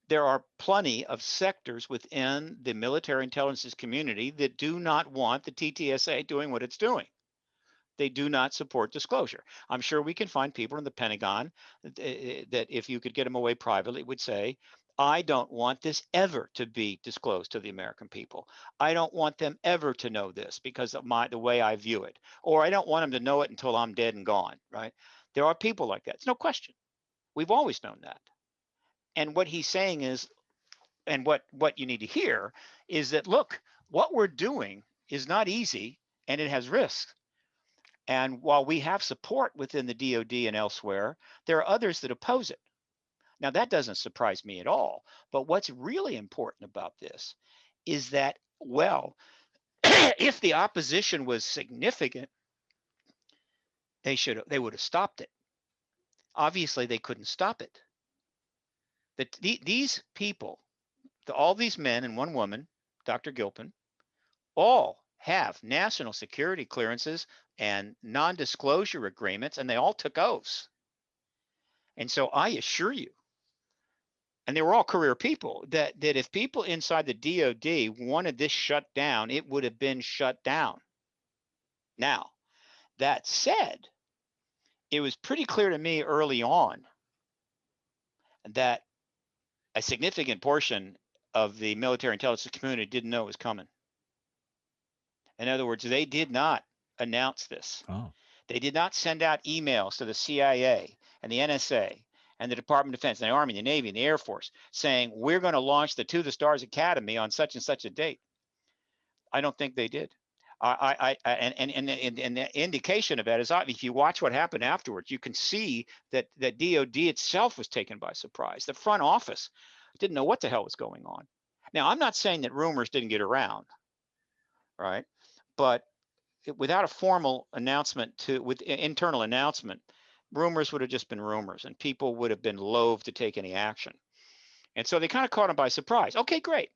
There are plenty of sectors within the military intelligence community that do not want the TTSA doing what it's doing. They do not support disclosure. I'm sure we can find people in the Pentagon that if you could get them away privately would say, I don't want this ever to be disclosed to the American people. I don't want them ever to know this because of the way I view it. Or I don't want them to know it until I'm dead and gone, right? There are people like that. It's no question. We've always known that. And what he's saying is, and what you need to hear is that, look, what we're doing is not easy and it has risks. And while we have support within the DoD and elsewhere, there are others that oppose it. Now, that doesn't surprise me at all. But what's really important about this is that, well, if the opposition was significant, they would have stopped it. Obviously, they couldn't stop it. These people, all these men and one woman, Dr. Gilpin, all have national security clearances and non-disclosure agreements, and they all took oaths. And so I assure you, and they were all career people, that if people inside the DoD wanted this shut down, it would have been shut down. Now, that said, it was pretty clear to me early on that a significant portion of the military intelligence community didn't know it was coming. In other words, they did not announce this. Oh. They did not send out emails to the CIA and the NSA and the Department of Defense, and the Army, the Navy, and the Air Force saying, we're going to launch the To the Stars Academy on such and such a date. I don't think they did. And the indication of that is, if you watch what happened afterwards, you can see that DoD itself was taken by surprise. The front office didn't know what the hell was going on. Now, I'm not saying that rumors didn't get around, right? But without a formal announcement, with internal announcement, rumors would have just been rumors, and people would have been loath to take any action. And so they kind of caught them by surprise. Okay, great.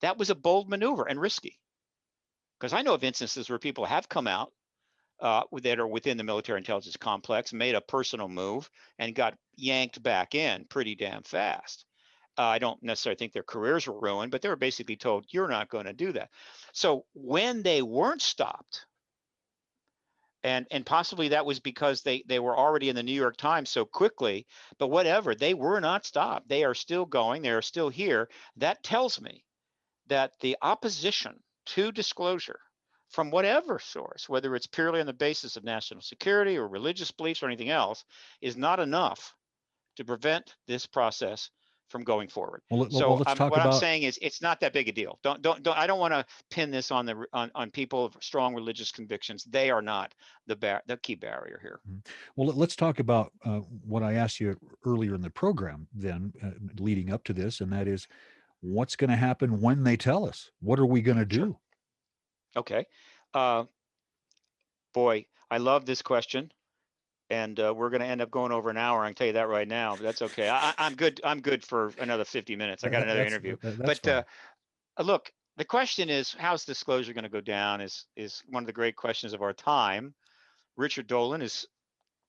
That was a bold maneuver and risky. Because I know of instances where people have come out that are within the military intelligence complex, made a personal move, and got yanked back in pretty damn fast. I don't necessarily think their careers were ruined, but they were basically told, you're not going to do that. So when they weren't stopped, and possibly that was because they were already in the New York Times so quickly, but whatever, they were not stopped. They are still going. They are still here. That tells me that the opposition to disclosure from whatever source, whether it's purely on the basis of national security or religious beliefs or anything else, is not enough to prevent this process from going forward. Well, let's talk What I'm about. saying is, it's not that big a deal. I don't want to pin this on on people of strong religious convictions. They are not the key barrier here. Well, let's talk about what I asked you earlier in the program. Then, leading up to this, and that is, what's going to happen when they tell us? What are we going to do? Sure. Okay. Boy, I love this question. And we're going to end up going over an hour. I can tell you that right now, but that's okay. I'm good. I'm good for another 50 minutes. I got another interview. That's But fine. look, the question is, how's disclosure going to go down? Is one of the great questions of our time. Richard DeLonge has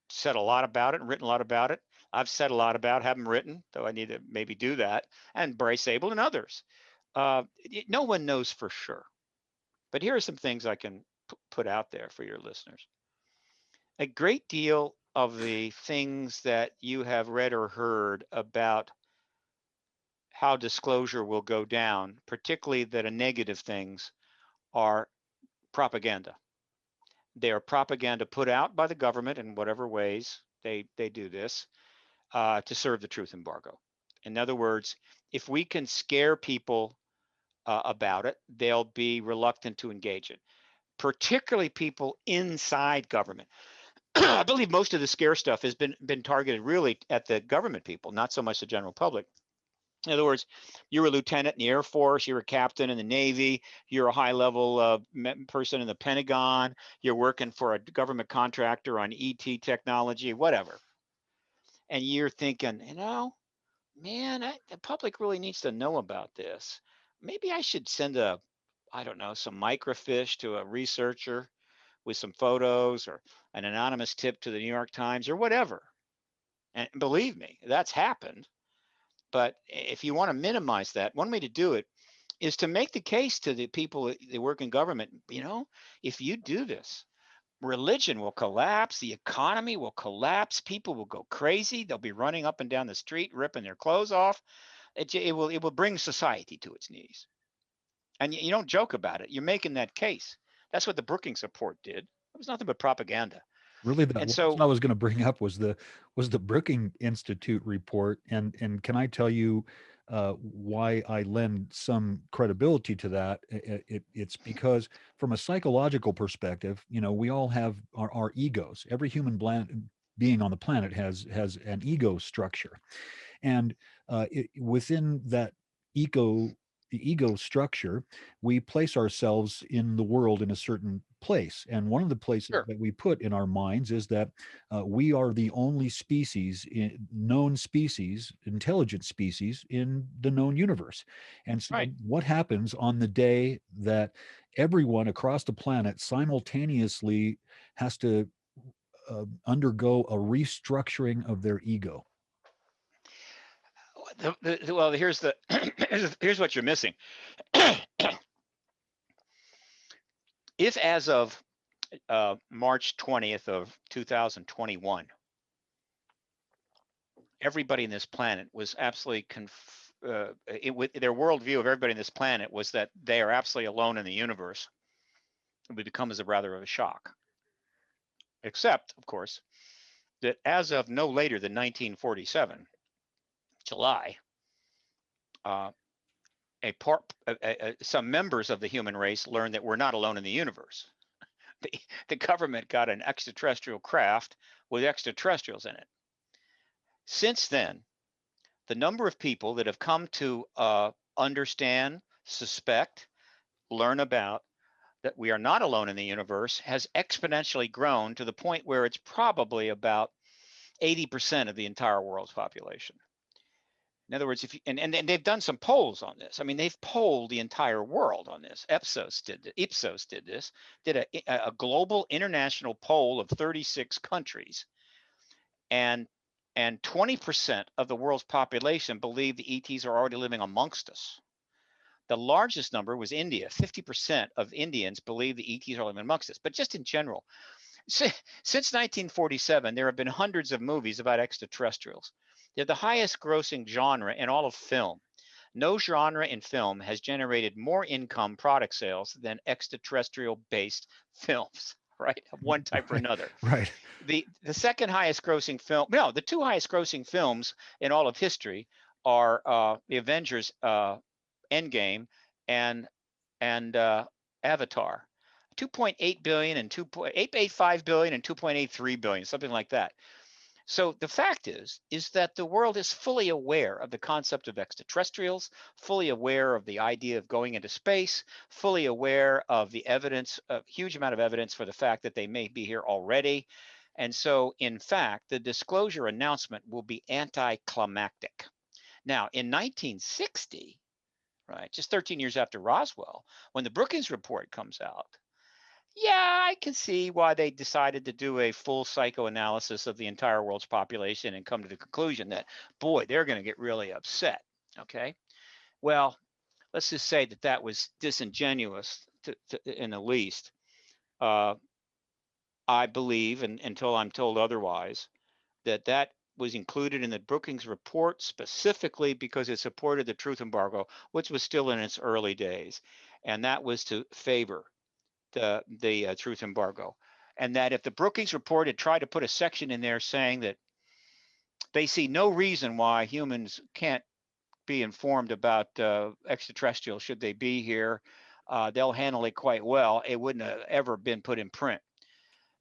said a lot about it and written a lot about it. I've said a lot about it, haven't written, though I need to maybe do that. And Bryce Abel and others. No one knows for sure. But here are some things I can put out there for your listeners. A great deal of the things that you have read or heard about how disclosure will go down, particularly that are negative things, are propaganda. They are propaganda put out by the government in whatever ways they do this to serve the truth embargo. In other words, if we can scare people about it, they'll be reluctant to engage it, particularly people inside government. I believe most of the scare stuff has been targeted really at the government people, not so much the general public. In other words, you're a lieutenant in the Air Force, you're a captain in the Navy, you're a high-level person in the Pentagon, you're working for a government contractor on ET technology, whatever. And you're thinking, man, the public really needs to know about this. Maybe I should send some microfiche to a researcher with some photos, or an anonymous tip to the New York Times, or whatever. And believe me, that's happened. But if you want to minimize that, one way to do it is to make the case to the people that work in government, if you do this, religion will collapse, the economy will collapse, people will go crazy, they'll be running up and down the street, ripping their clothes off. It will bring society to its knees. And you don't joke about it. You're making that case. That's what the Brookings Report did. It was nothing but propaganda. Really, And that's so, what I was going to bring up was the Brookings Institute report, and can I tell you why I lend some credibility to that? It's because from a psychological perspective, we all have our egos. Every human being on the planet has an ego structure, and within that ego the ego structure, we place ourselves in the world in a certain place. And one of the places sure, that we put in our minds is that we are the only known species, intelligent species in the known universe. And so, right. what happens on the day that everyone across the planet simultaneously has to undergo a restructuring of their ego? Well, here's here's what you're missing. If as of March 20th of 2021, everybody in this planet was absolutely with their worldview of everybody in this planet was that they are absolutely alone in the universe, it would become as a rather of a shock. Except, of course, that as of no later than 1947, July, uh, some members of the human race learned that we're not alone in the universe. The government got an extraterrestrial craft with extraterrestrials in it. Since then, the number of people that have come to understand, suspect, learn about that we are not alone in the universe has exponentially grown to the point where it's probably about 80% of the entire world's population. In other words, and they've done some polls on this. I mean, they've polled the entire world on this. Ipsos did this, did a global international poll of 36 countries, and 20% of the world's population believe the ETs are already living amongst us. The largest number was India. 50% of Indians believe the ETs are living amongst us. But just in general, since 1947, there have been hundreds of movies about extraterrestrials. They're the highest grossing genre in all of film. No genre in film has generated more income product sales than extraterrestrial-based films, right? Of one type or Right. another. Right. The second highest grossing film, no, the two highest grossing films in all of history are the Avengers Endgame and Avatar. 2.8 billion and 2.885 billion and 2.83 billion, something like that. So the fact is that the world is fully aware of the concept of extraterrestrials, fully aware of the idea of going into space, fully aware of the evidence, a huge amount of evidence for the fact that they may be here already. And so, in fact, the disclosure announcement will be anticlimactic. Now, in 1960, right, just 13 years after Roswell, when the Brookings report comes out, yeah, I can see why they decided to do a full psychoanalysis of the entire world's population and come to the conclusion that, boy, they're going to get really upset. Okay. Well, let's just say that that was disingenuous in the least. Uh, I believe, and until I'm told otherwise, that that was included in the Brookings report specifically because it supported the truth embargo, which was still in its early days. And that was to favor the truth embargo, and that if the Brookings report had tried to put a section in there saying that they see no reason why humans can't be informed about extraterrestrials should they be here, they'll handle it quite well. It wouldn't have ever been put in print.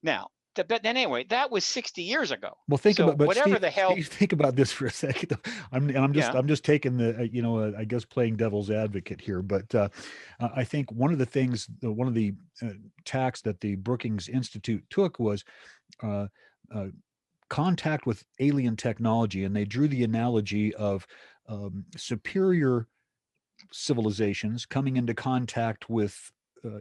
Now, but then anyway, that was 60 years ago. Well, think So about, but whatever the hell, Steve, think about this for a second. yeah, I'm just taking the, I guess playing devil's advocate here, but I think one of the things, one of the tacks that the Brookings Institute took was uh, uh, contact with alien technology, and they drew the analogy of superior civilizations coming into contact with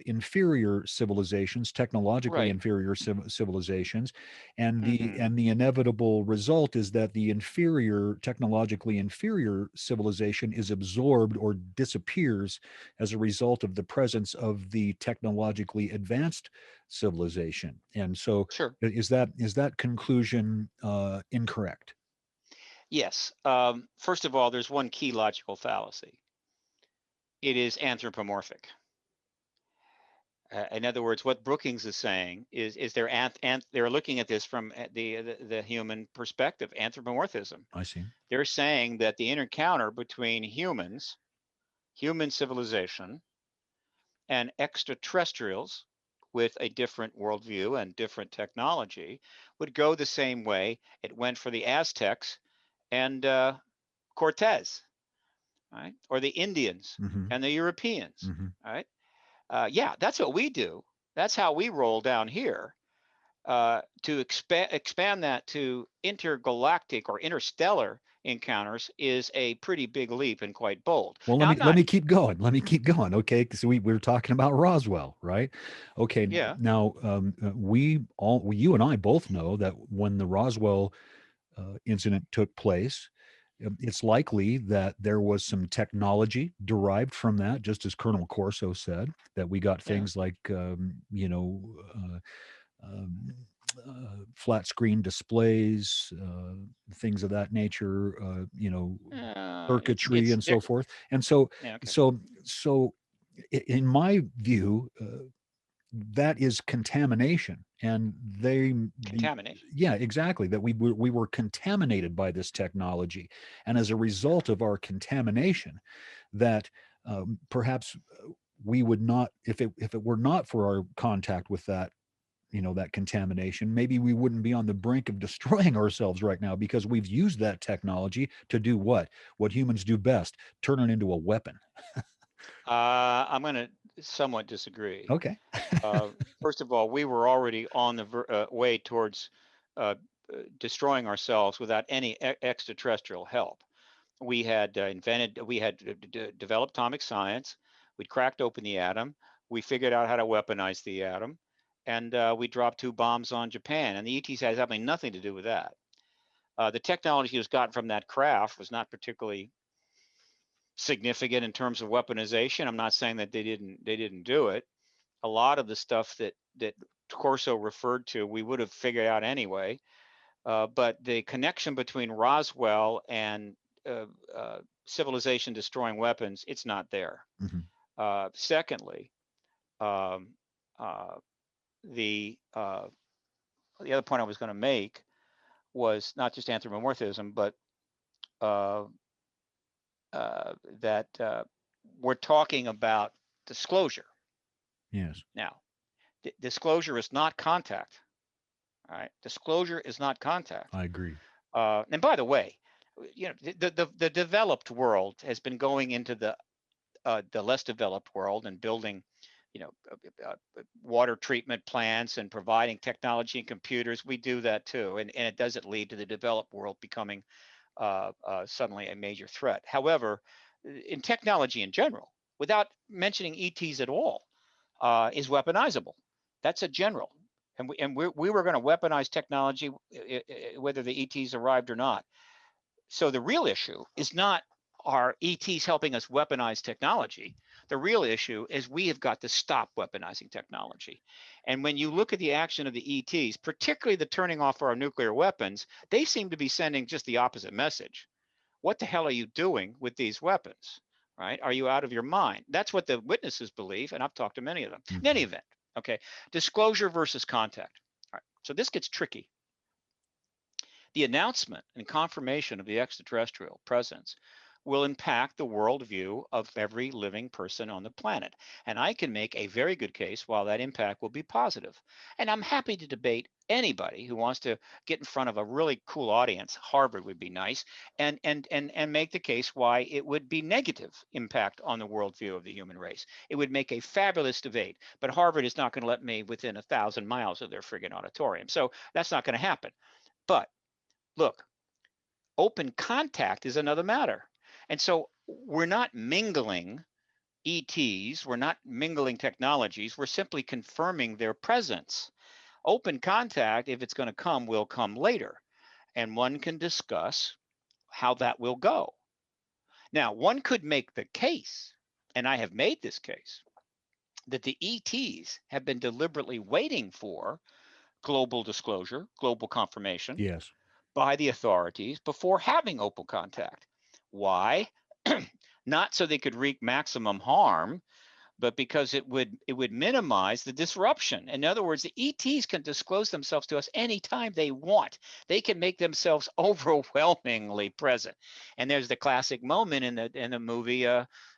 inferior civilizations, technologically right. inferior civilizations, and Mm-hmm. the inevitable result is that the inferior, technologically inferior civilization is absorbed or disappears as a result of the presence of the technologically advanced civilization. And so, Sure. is that conclusion incorrect? Yes. First of all, there's one key logical fallacy. It is anthropomorphic. In other words, what Brookings is saying is they're looking at this from the human perspective, anthropomorphism. I see. They're saying that the encounter between humans, human civilization, and extraterrestrials with a different worldview and different technology would go the same way it went for the Aztecs and Cortez, right? Or the Indians Mm-hmm. and the Europeans, Mm-hmm. right? Yeah, that's what we do. That's how we roll down here. To expand that to intergalactic or interstellar encounters is a pretty big leap and quite bold. Well, Now, I'm let not, me keep going. Let me keep going. Okay, because we're talking about Roswell, right? Okay, yeah, now you and I both know that when the Roswell incident took place, it's likely that there was some technology derived from that, just as Colonel Corso said, that we got yeah, things like um, flat screen displays, things of that nature, circuitry it's and there. so forth. And so, Yeah, okay, so, so, in my view, that is contamination, and contamination. yeah, exactly, that we were contaminated by this technology, and as a result of our contamination, that perhaps we would not, if it were not for our contact with that, that contamination, maybe we wouldn't be on the brink of destroying ourselves right now, because we've used that technology to do what humans do best: turn it into a weapon. I'm going to somewhat disagree. Okay. Uh, First of all, we were already on the way towards destroying ourselves without any extraterrestrial help. We had developed atomic science. We'd cracked open the atom. We figured out how to weaponize the atom, and we dropped two bombs on Japan. And the ETs has absolutely nothing to do with that. The technology was gotten from that craft was not particularly significant in terms of weaponization. I'm not saying that they didn't do it. A lot of the stuff that Corso referred to, we would have figured out anyway. But the connection between Roswell and uh, uh, civilization destroying weapons, it's not there. Secondly, um, uh, the other point I was going to make was not just anthropomorphism, but uh, that we're talking about disclosure. Yes. Now, disclosure is not contact. All right, disclosure is not contact. I agree. And by the way, you know, the developed world has been going into the less developed world and building, you know, water treatment plants and providing technology and computers. We do that too, and it doesn't lead to the developed world becoming suddenly a major threat. However, in technology in general, without mentioning ETs at all, is weaponizable. That's a general. And we were going to weaponize technology whether the ETs arrived or not. So the real issue is not are ETs helping us weaponize technology. The real issue is we have got to stop weaponizing technology. And when you look at the action of the ETs, particularly the turning off our nuclear weapons, they seem to be sending just the opposite message. What the hell are you doing with these weapons? Right? Are you out of your mind? That's what the witnesses believe, and I've talked to many of them. In any event, okay, disclosure versus contact. All right, so this gets tricky. The announcement and confirmation of the extraterrestrial presence will impact the worldview of every living person on the planet. And I can make a very good case while that impact will be positive. And I'm happy to debate anybody who wants to get in front of a really cool audience. Harvard would be nice, and make the case why it would be negative impact on the worldview of the human race. It would make a fabulous debate, but Harvard is not going to let me within 1,000 miles of their friggin' auditorium. So that's not going to happen. But look, open contact is another matter. And so we're not mingling ETs, we're not mingling technologies, we're simply confirming their presence. Open contact, if it's going to come, will come later. And one can discuss how that will go. Now, one could make the case, and I have made this case, that the ETs have been deliberately waiting for global disclosure, global confirmation. Yes. By the authorities before having open contact. Why? Not so they could wreak maximum harm, but because it would minimize the disruption. In other words, the ETs can disclose themselves to us anytime they want. They can make themselves overwhelmingly present. And there's the classic moment in the movie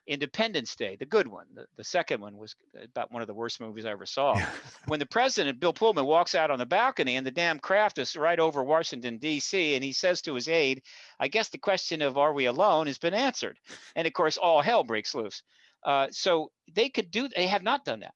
Independence Day, the good one. The second one was about one of the worst movies I ever saw. When the president, Bill Pullman, walks out on the balcony and the damn craft is right over Washington, D.C., and he says to his aide, I guess the question of are we alone has been answered. And of course, all hell breaks loose. So they have not done that.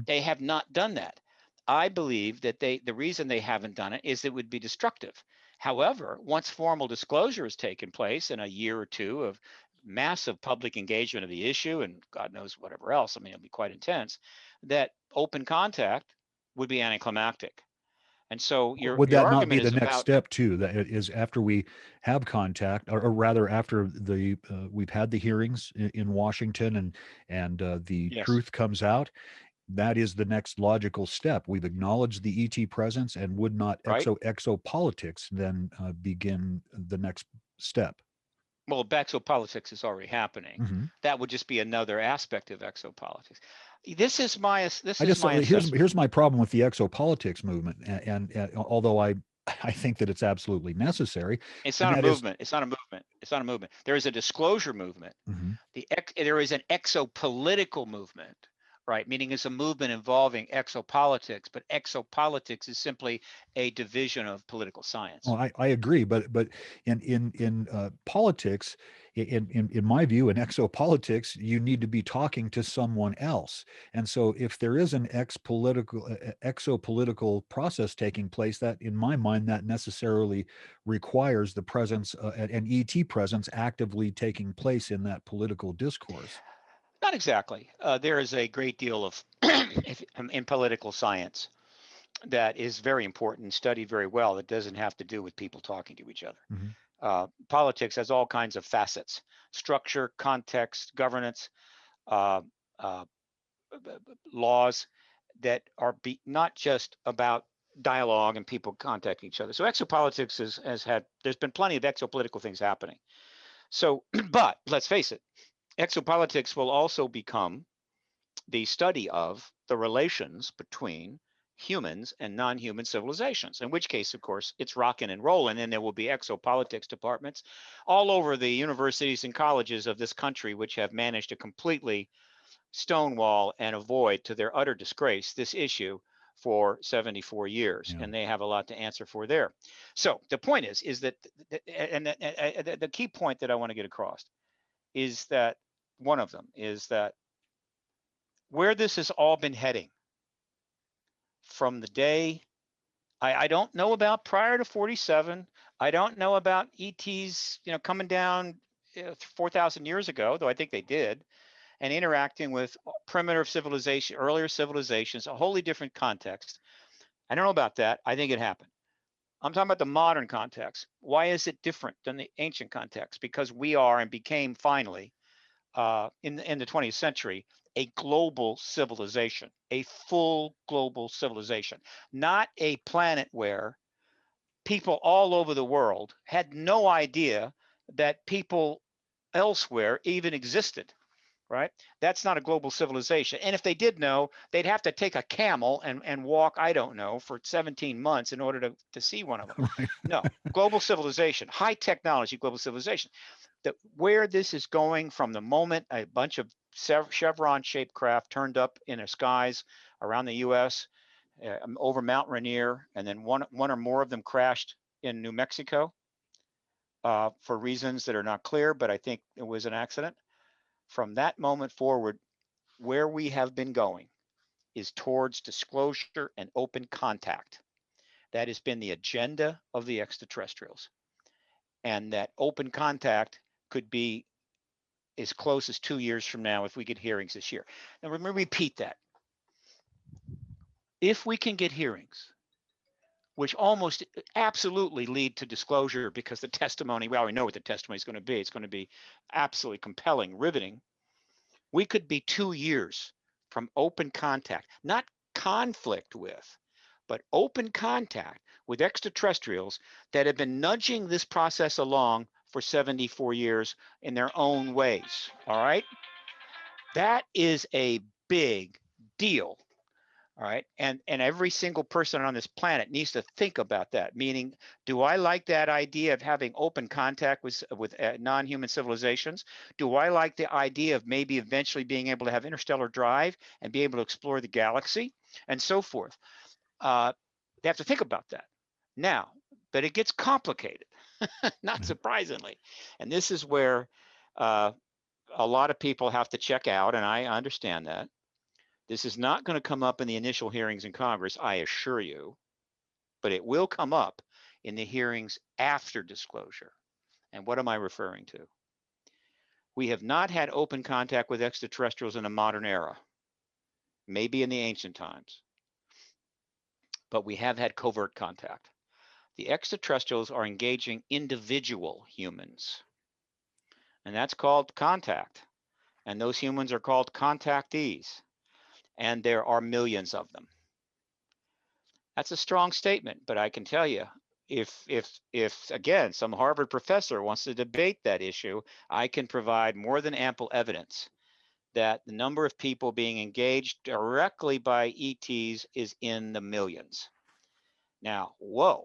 They have not done that. I believe that the reason they haven't done it is it would be destructive. However, once formal disclosure has taken place in a year or two of massive public engagement of the issue and God knows whatever else, I mean, it'll be quite intense, that open contact would be anticlimactic. And so would that not be the next about, step too? That it is after we have contact, or rather after we've had the hearings in Washington and the yes. truth comes out. That is the next logical step. We've acknowledged the ET presence, and would not right? exopolitics then begin the next step? Well, exopolitics is already happening. That would just be another aspect of exopolitics. This is my assessment. Here's my problem with the exopolitics movement, and although I think that it's absolutely necessary, it's not a movement. It's not a movement. It's not a movement. There is a disclosure movement. There is an exopolitical movement, right? Meaning it's a movement involving exopolitics, but exopolitics is simply a division of political science. Well, I agree, but in politics, in my view, in exopolitics, you need to be talking to someone else. And so, if there is an exopolitical process taking place, that, in my mind, that necessarily requires the presence, an ET presence, actively taking place in that political discourse. Not exactly. There is a great deal of in political science that is very important and studied very well. That doesn't have to do with people talking to each other. Politics has all kinds of facets: structure, context, governance, laws that are not just about dialogue and people contacting each other. So exopolitics there's been plenty of exopolitical things happening. So, but let's face it, exopolitics will also become the study of the relations between humans and non-human civilizations, in which case, of course, it's rocking and rolling, and there will be exopolitics departments all over the universities and colleges of this country, which have managed to completely stonewall and avoid, to their utter disgrace, this issue for 74 years, Yeah. and they have a lot to answer for there. So the point is that, and the key point that I want to get across is that one of them is that where this has all been heading from the day, I don't know about prior to 47. I don't know about ETs, coming down 4,000 years ago, though I think they did, and interacting with primitive civilization, earlier civilizations, a wholly different context. I don't know about that. I think it happened. I'm talking about the modern context. Why is it different than the ancient context? Because we are and became finally in the 20th century a global civilization, a full global civilization, not a planet where people all over the world had no idea that people elsewhere even existed. Right? That's not a global civilization. And if they did know, they'd have to take a camel and walk, I don't know, for 17 months in order to see one of them. Right. No, global civilization, high technology, global civilization. Where this is going from the moment a bunch of chevron-shaped craft turned up in the skies around the U.S., over Mount Rainier, and then one or more of them crashed in New Mexico for reasons that are not clear, but I think it was an accident. From that moment forward, where we have been going is towards disclosure and open contact. That has been the agenda of the extraterrestrials. And that open contact could be as close as 2 years from now if we get hearings this year. Now, let me repeat that. If we can get hearings, which almost absolutely lead to disclosure because the testimony, we already know what the testimony is going to be. It's going to be absolutely compelling, riveting. We could be 2 years from open contact, not conflict with, but open contact with extraterrestrials that have been nudging this process along for 74 years in their own ways. All right. That is a big deal. All right. And every single person on this planet needs to think about that. Meaning, do I like that idea of having open contact with non-human civilizations? Do I like the idea of maybe eventually being able to have interstellar drive and be able to explore the galaxy and so forth? They have to think about that now, but it gets complicated, not surprisingly. And this is where a lot of people have to check out, and I understand that. This is not going to come up in the initial hearings in Congress, I assure you, but it will come up in the hearings after disclosure. And what am I referring to? We have not had open contact with extraterrestrials in a modern era, maybe in the ancient times, but we have had covert contact. The extraterrestrials are engaging individual humans, and that's called contact. And those humans are called contactees, and there are millions of them. That's a strong statement, but I can tell you, if again, some Harvard professor wants to debate that issue, I can provide more than ample evidence that the number of people being engaged directly by ETs is in the millions. Now, whoa.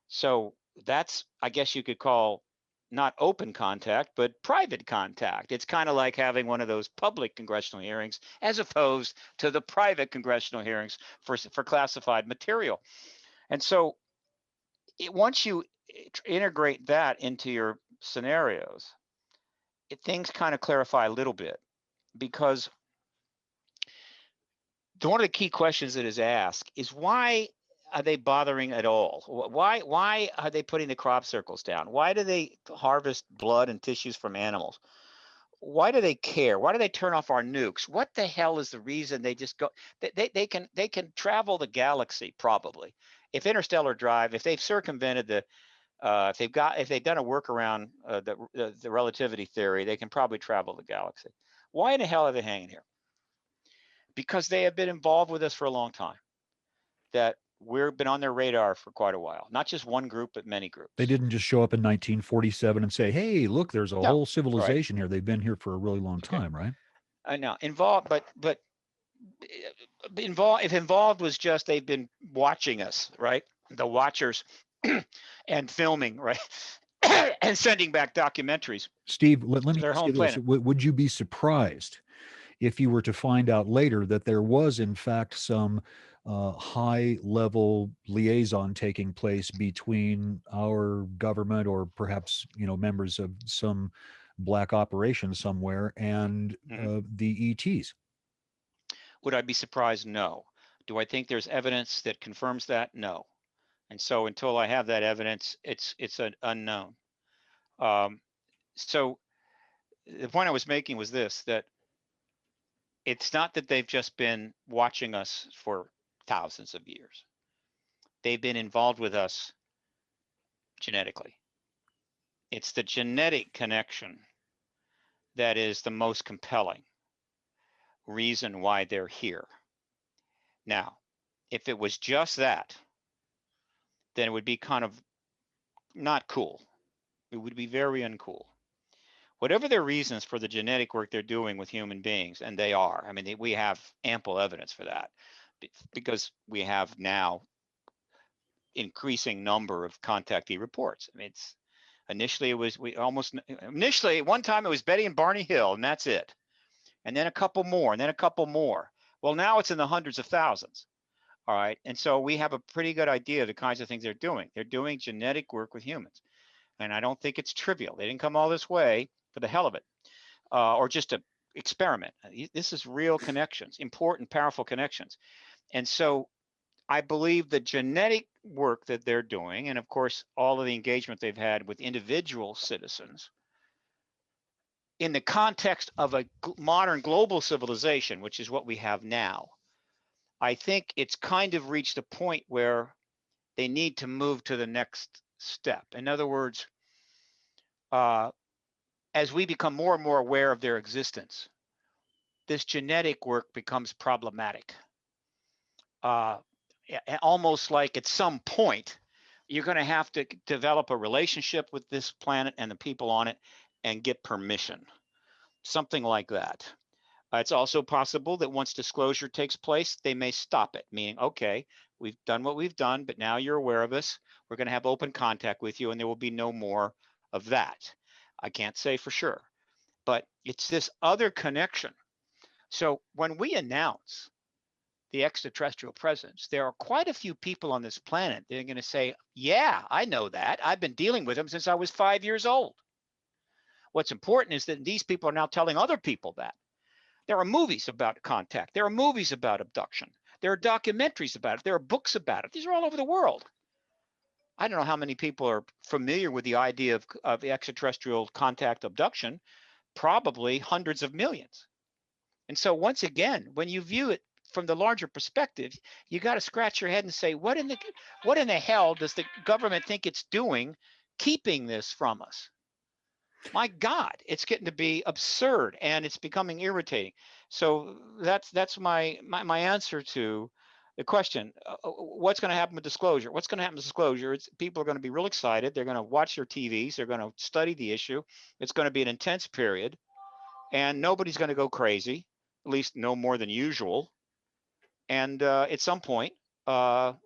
So that's, I guess you could call not open contact, but private contact. It's kind of like having one of those public congressional hearings as opposed to the private congressional hearings for classified material. And so once you integrate that into your scenarios, things kind of clarify a little bit, because one of the key questions that is asked is, why are they bothering at all? Why are they putting the crop circles down? Why do they harvest blood and tissues from animals? Why do they care? Why do they turn off our nukes? What the hell is the reason they just go? They can travel the galaxy probably. If interstellar drive, if they've circumvented the, if they've done a workaround the relativity theory, they can probably travel the galaxy. Why in the hell are they hanging here? Because they have been involved with us for a long time. That we've been on their radar for quite a while. Not just one group, but many groups. They didn't just show up in 1947 and say, "Hey, look, there's a No, whole right. civilization here. They've been here for a really long Okay. time, right?" Now involved, but involved. If involved was just they've been watching us, right? The watchers, and filming, right, and sending back documentaries Steve, let to me their ask home you this. planet. Would you be surprised if you were to find out later that there was, in fact, some high-level liaison taking place between our government or perhaps, members of some black operation somewhere and Mhm. the ETs? Would I be surprised? No. Do I think there's evidence that confirms that? No. And so until I have that evidence, it's an unknown. So the point I was making was this: that it's not that they've just been watching us for thousands of years. They've been involved with us genetically. It's the genetic connection that is the most compelling reason why they're here. Now, if it was just that, then it would be kind of not cool. It would be very uncool. Whatever their reasons for the genetic work they're doing with human beings, and they are, I mean, we have ample evidence for that because we have now increasing number of contactee reports. I mean, it's initially at one time it was Betty and Barney Hill, and that's it. And then a couple more, and then a couple more. Well, now it's in the hundreds of thousands. All right. And so we have a pretty good idea of the kinds of things they're doing. They're doing genetic work with humans. And I don't think it's trivial. They didn't come all this way for the hell of it, or just to experiment. This is real connections, important, powerful connections. And so I believe the genetic work that they're doing, and of course, all of the engagement they've had with individual citizens in the context of a modern global civilization, which is what we have now, I think it's kind of reached a point where they need to move to the next step. In other words, as we become more and more aware of their existence, this genetic work becomes problematic. Almost like at some point, you're going to have to develop a relationship with this planet and the people on it and get permission, something like that. It's also possible that once disclosure takes place, they may stop it, meaning, okay, we've done what we've done, but now you're aware of us. We're going to have open contact with you, and there will be no more of that. I can't say for sure, but it's this other connection. So when we announce the extraterrestrial presence, there are quite a few people on this planet that are going to say, yeah, I know that. I've been dealing with them since I was 5 years old. What's important is that these people are now telling other people that. There are movies about contact. There are movies about abduction. There are documentaries about it. There are books about it. These are all over the world. I don't know how many people are familiar with the idea of extraterrestrial contact abduction, probably hundreds of millions. And so once again, when you view it from the larger perspective, you got to scratch your head and say, what in the hell does the government think it's doing keeping this from us? My God, it's getting to be absurd and it's becoming irritating. So that's my answer to the question. What's going to happen with disclosure? What's going to happen with disclosure? People are going to be real excited. They're going to watch their TVs. They're going to study the issue. It's going to be an intense period, and nobody's going to go crazy, at least no more than usual. And at some point, we'll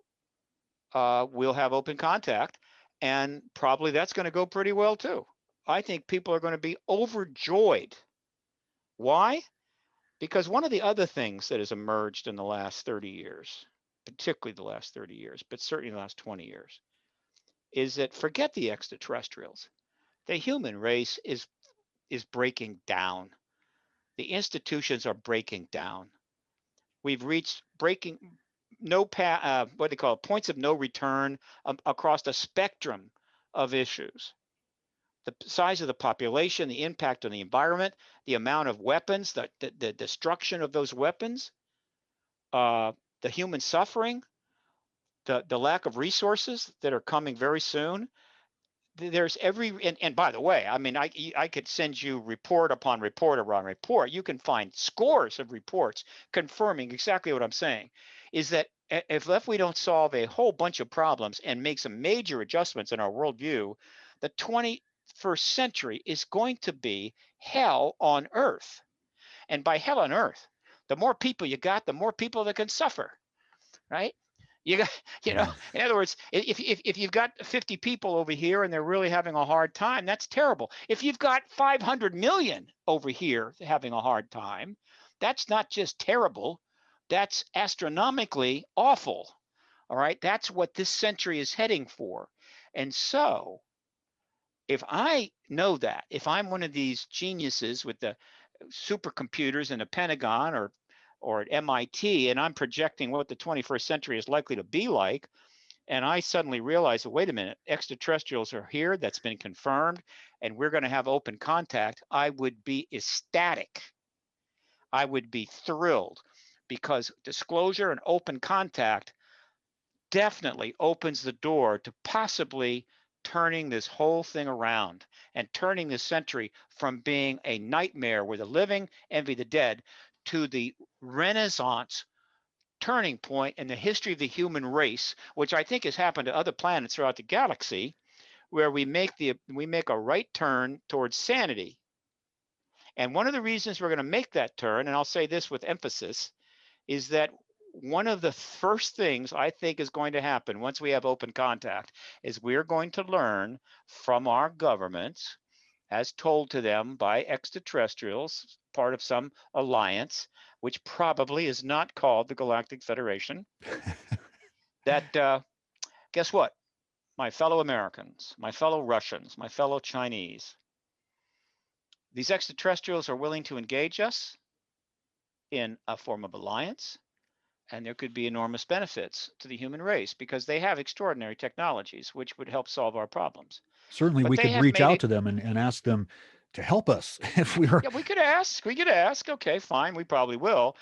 have open contact, and probably that's going to go pretty well too. I think people are going to be overjoyed. Why? Because one of the other things that has emerged in the last 30 years, particularly the last 30 years, but certainly the last 20 years, is that forget the extraterrestrials. The human race is breaking down. The institutions are breaking down. We've reached what they call points of no return across the spectrum of issues. The size of the population, the impact on the environment, the amount of weapons, the destruction of those weapons, the human suffering, the lack of resources that are coming very soon. there's and by the way, I mean, I could send you report upon report upon report. You can find scores of reports confirming exactly what I'm saying, is that if we don't solve a whole bunch of problems and make some major adjustments in our worldview, the 21st century is going to be hell on earth. And by hell on earth, the more people you got, the more people that can suffer, right? You got, in other words, if you've got 50 people over here and they're really having a hard time, that's terrible. If you've got 500 million over here having a hard time, that's not just terrible, that's astronomically awful. All right, that's what this century is heading for. And so, if I know that, if I'm one of these geniuses with the supercomputers in the Pentagon or at MIT, and I'm projecting what the 21st century is likely to be like, and I suddenly realize, wait a minute, extraterrestrials are here, that's been confirmed, and we're going to have open contact, I would be ecstatic. I would be thrilled, because disclosure and open contact definitely opens the door to possibly turning this whole thing around and turning this century from being a nightmare where the living envy the dead to the Renaissance turning point in the history of the human race, which I think has happened to other planets throughout the galaxy, where we make a right turn towards sanity. And one of the reasons we're going to make that turn, and I'll say this with emphasis, is that one of the first things I think is going to happen once we have open contact is we're going to learn from our governments, as told to them by extraterrestrials, part of some alliance, which probably is not called the Galactic Federation, that guess what? My fellow Americans, my fellow Russians, my fellow Chinese, these extraterrestrials are willing to engage us in a form of alliance, and there could be enormous benefits to the human race because they have extraordinary technologies which would help solve our problems. Certainly, But we they could have reach made out it. to them and ask them to help us if we were. Yeah, we could ask. Okay, fine, we probably will.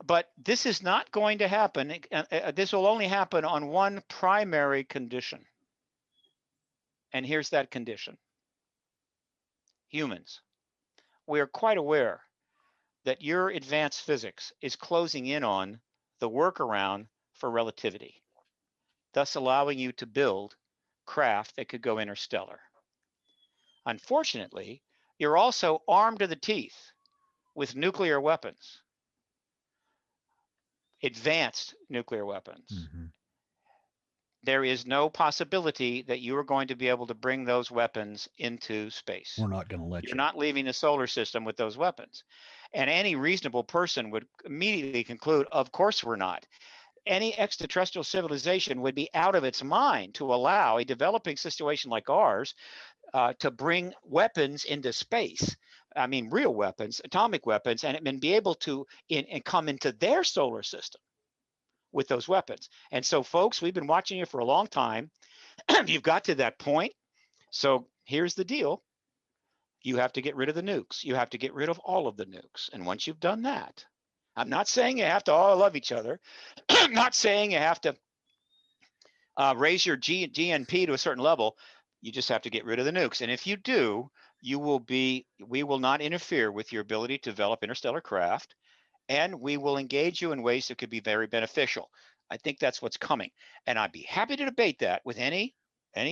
But this is not going to happen. This will only happen on one primary condition. And here's that condition. Humans. We are quite aware that your advanced physics is closing in on the workaround for relativity, thus allowing you to build craft that could go interstellar. Unfortunately, you're also armed to the teeth with nuclear weapons, advanced nuclear weapons. Mm-hmm. There is no possibility that you are going to be able to bring those weapons into space. We're not going to let you. You're not leaving the solar system with those weapons. And any reasonable person would immediately conclude, of course we're not. Any extraterrestrial civilization would be out of its mind to allow a developing situation like ours to bring weapons into space. I mean, real weapons, atomic weapons, and be able to and come into their solar system with those weapons. And so, folks, we've been watching you for a long time. You've got to that point. So here's the deal. You have to get rid of the nukes. You have to get rid of all of the nukes. And once you've done that, I'm not saying you have to all love each other. I'm not saying you have to raise your GNP to a certain level. You just have to get rid of the nukes. And if you do, we will not interfere with your ability to develop interstellar craft, and we will engage you in ways that could be very beneficial. I think that's what's coming. And I'd be happy to debate that with any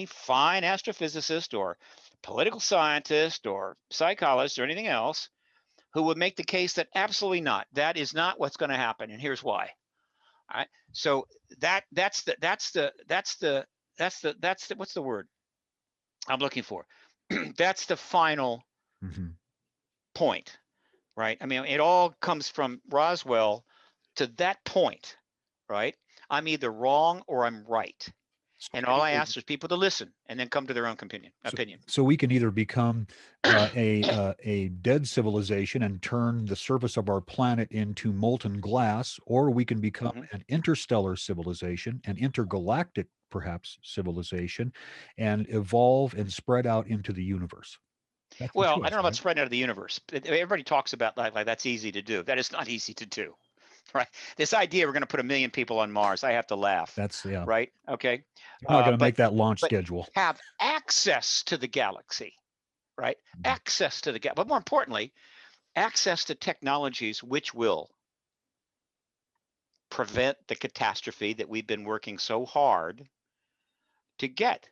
fine astrophysicist or political scientist or psychologist or anything else who would make the case that absolutely not. That is not what's going to happen, and here's why. All right. So that's the what's the word I'm looking for? That's the final point, right? I mean, it all comes from Roswell to that point, right? I'm either wrong or I'm right. And all I ask is people to listen and then come to their own opinion. So we can either become a dead civilization and turn the surface of our planet into molten glass, or we can become an interstellar civilization, an intergalactic perhaps civilization, and evolve and spread out into the universe. Well, I don't know about spreading out of the universe. Everybody talks about like that's easy to do. That is not easy to do. right? This idea we're going to put 1 million people on Mars, I have to laugh. That's, yeah. Right? Okay. You're not going to But make that launch but schedule. have access to the galaxy, right? Mhm. Access to the galaxy, but more importantly, access to technologies which will prevent the catastrophe that we've been working so hard to get.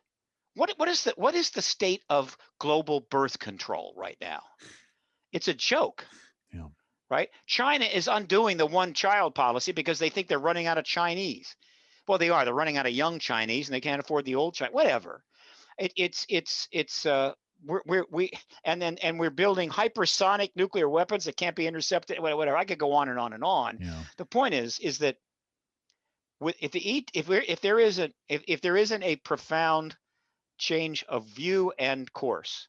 What is the state of global birth control right now? It's a joke. Yeah. Right? China is undoing the one child policy because they think they're running out of Chinese. Well, they are. They're running out of young Chinese, and they can't afford the old Chinese. Whatever. We and we're building hypersonic nuclear weapons that can't be intercepted. Whatever. I could go on and on and on. Yeah. The point is that if there isn't a profound change of view and course,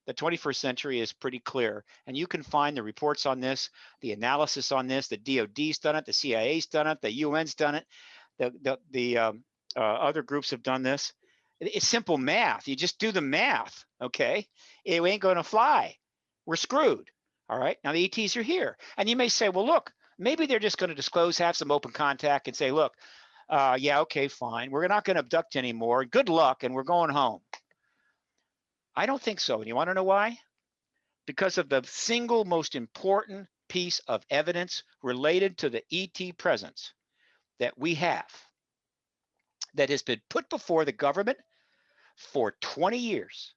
the 21st century is pretty clear, and you can find the reports on this, the analysis on this. The DoD's done it, the CIA's done it, the UN's done it, the other groups have done this. It's simple math. You just do the math, okay? It ain't going to fly. We're screwed. All right. Now the ETs are here, and you may say, well, look, maybe they're just going to disclose, have some open contact, and say, look, yeah, okay, fine. We're not going to abduct anymore. Good luck, and we're going home. I don't think so. And you want to know why? Because of the single most important piece of evidence related to the ET presence that we have, that has been put before the government for 20 years.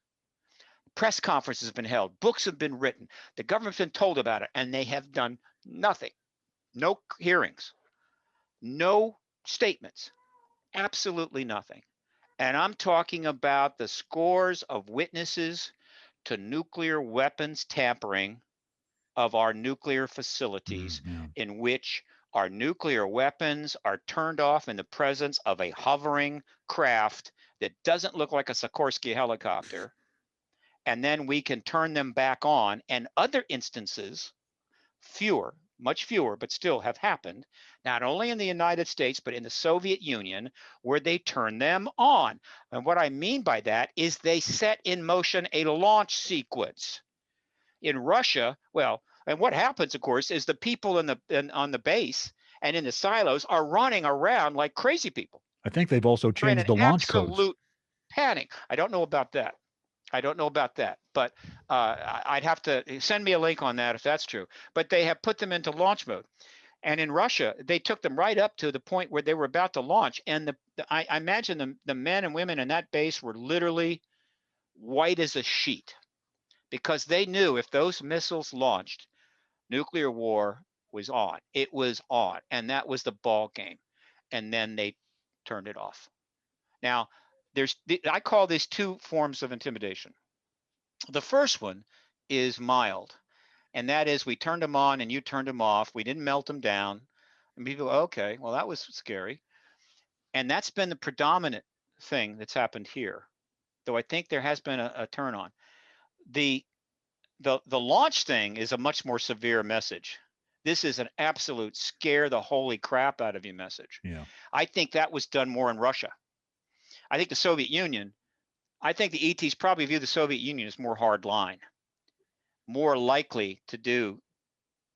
Press conferences have been held, books have been written, the government's been told about it, and they have done nothing. No hearings, no statements, absolutely nothing. And I'm talking about the scores of witnesses to nuclear weapons tampering of our nuclear facilities, Yeah. in which our nuclear weapons are turned off in the presence of a hovering craft that doesn't look like a Sikorsky helicopter. And then we can turn them back on. And other instances, fewer, much fewer, but still have happened, not only in the United States, but in the Soviet Union, where they turn them on. And what I mean by that is they set in motion a launch sequence. In Russia, well, and what happens, of course, is the people on the base and in the silos are running around like crazy people. I think they've also They're in changed an the launch codes. absolute panic. I don't know about that. But I'd have to send me a link on that if that's true. But they have put them into launch mode. And in Russia, they took them right up to the point where they were about to launch. And I imagine the men and women in that base were literally white as a sheet, because they knew if those missiles launched, nuclear war was on. It was on. And that was the ball game. And then they turned it off. Now, I call these two forms of intimidation. The first one is mild, and that is we turned them on and you turned them off. We didn't melt them down. And people, okay, well, that was scary. And that's been the predominant thing that's happened here, though I think there has been a turn on. The launch thing is a much more severe message. This is an absolute scare the holy crap out of you message. Yeah. I think that was done more in Russia. I think the Soviet Union, I think the ETs probably view the Soviet Union as more hard line, more likely to do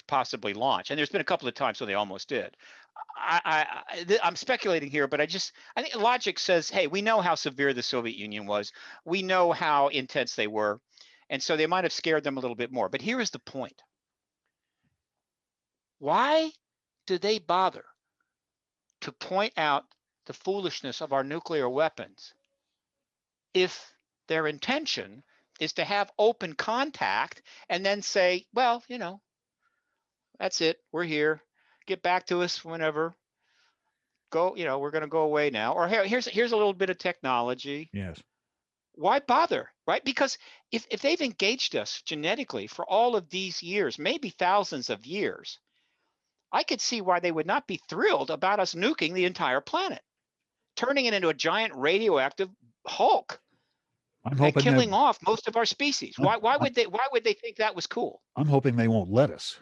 possibly launch. And there's been a couple of times when they almost did. I'm speculating here, but I think logic says, hey, we know how severe the Soviet Union was. We know how intense they were. And so they might have scared them a little bit more. But here is the point. Why do they bother to point out the foolishness of our nuclear weapons if their intention is to have open contact and then say, well, that's it. We're here. Get back to us whenever. Go, we're going to go away now. Or here's a little bit of technology. Yes. Why bother, right? Because if they've engaged us genetically for all of these years, maybe thousands of years, I could see why they would not be thrilled about us nuking the entire planet, turning it into a giant radioactive Hulk. I'm And hoping killing off most of our species. Why would they think that was cool? I'm hoping they won't let us.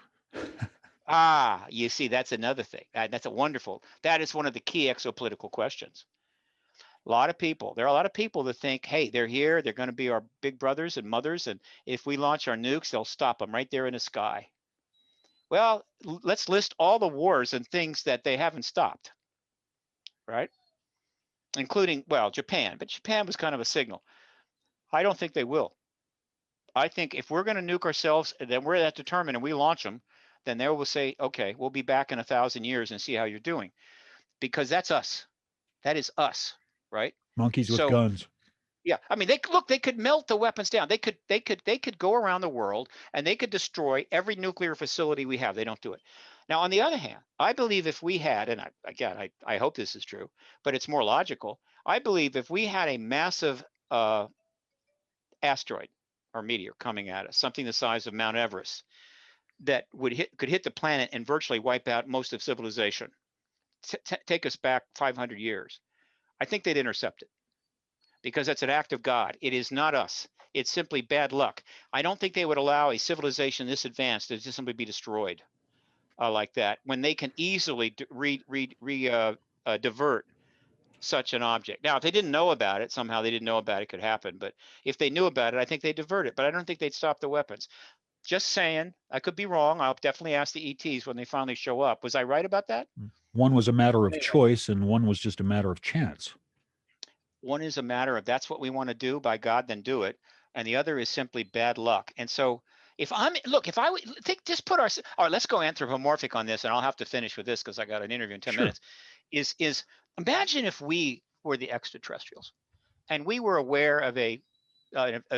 You see, that's another thing. That is one of the key exopolitical questions. There are a lot of people that think, hey, they're here, they're going to be our big brothers and mothers, and if we launch our nukes, they'll stop them right there in the sky. Well, let's list all the wars and things that they haven't stopped, right? Including, well, Japan, but Japan was kind of a signal. I don't think they will. I think if we're going to nuke ourselves, then we're that determined and we launch them, then they will say, okay, we'll be back in 1,000 years and see how you're doing, because that's us. That is us, right? Monkeys with So guns. yeah, I mean, they could melt the weapons down. They could go around the world and they could destroy every nuclear facility we have. They don't do it. Now, on the other hand, I believe if we had, and I hope this is true, but it's more logical. I believe if we had a massive asteroid or meteor coming at us, something the size of Mount Everest, that could hit the planet and virtually wipe out most of civilization, take us back 500 years, I think they'd intercept it, because that's an act of God. It is not us. It's simply bad luck. I don't think they would allow a civilization this advanced to just simply be destroyed like that, when they can easily divert such an object. Now, if they didn't know about it, somehow they didn't know about it, could happen. But if they knew about it, I think they'd divert it. But I don't think they'd stop the weapons. Just saying, I could be wrong. I'll definitely ask the ETs when they finally show up. Was I right about that? One was a matter of Anyway. choice, and one was just a matter of chance. One is a matter of that's what we want to do, by God, then do it. And the other is simply bad luck. And so if I would think, just put all right, let's go anthropomorphic on this, and I'll have to finish with this because I got an interview in 10 Sure. minutes. Is imagine if we were the extraterrestrials and we were aware of a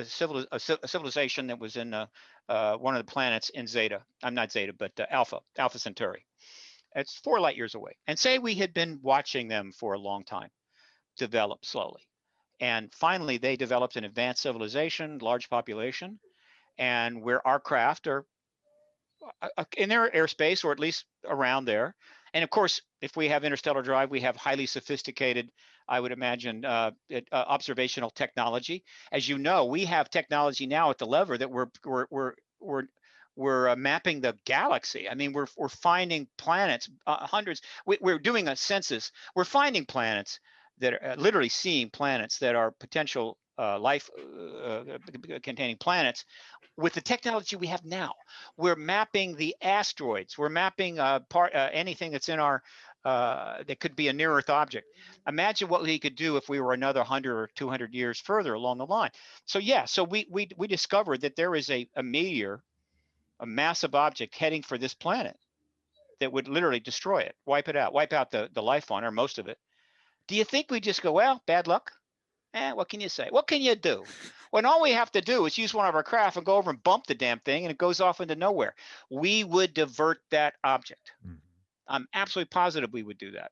civilization that was in one of the planets in Zeta. I'm not Zeta, but Alpha Centauri. It's 4 light years away. And say we had been watching them for a long time, develop slowly. And finally, they developed an advanced civilization, large population, and where our craft are in their airspace, or at least around there. And of course, if we have interstellar drive, we have highly sophisticated, I would imagine, observational technology. As you know, we have technology now at the lever that we're mapping the galaxy. I mean, we're finding planets, hundreds. We're doing a census. We're finding planets that are literally seeing planets that are potential life containing planets. With the technology we have now, we're mapping the asteroids. We're mapping anything that's in our that could be a near Earth object. Imagine what we could do if we were another 100 or 200 years further along the line. So yeah, so we discovered that there is a meteor, a massive object heading for this planet that would literally destroy it, wipe it out, wipe out the life on it, or most of it. Do you think we just go, well, bad luck? What can you say? What can you do? When all we have to do is use one of our craft and go over and bump the damn thing, and it goes off into nowhere. We would divert that object. Mm-hmm. I'm absolutely positive we would do that.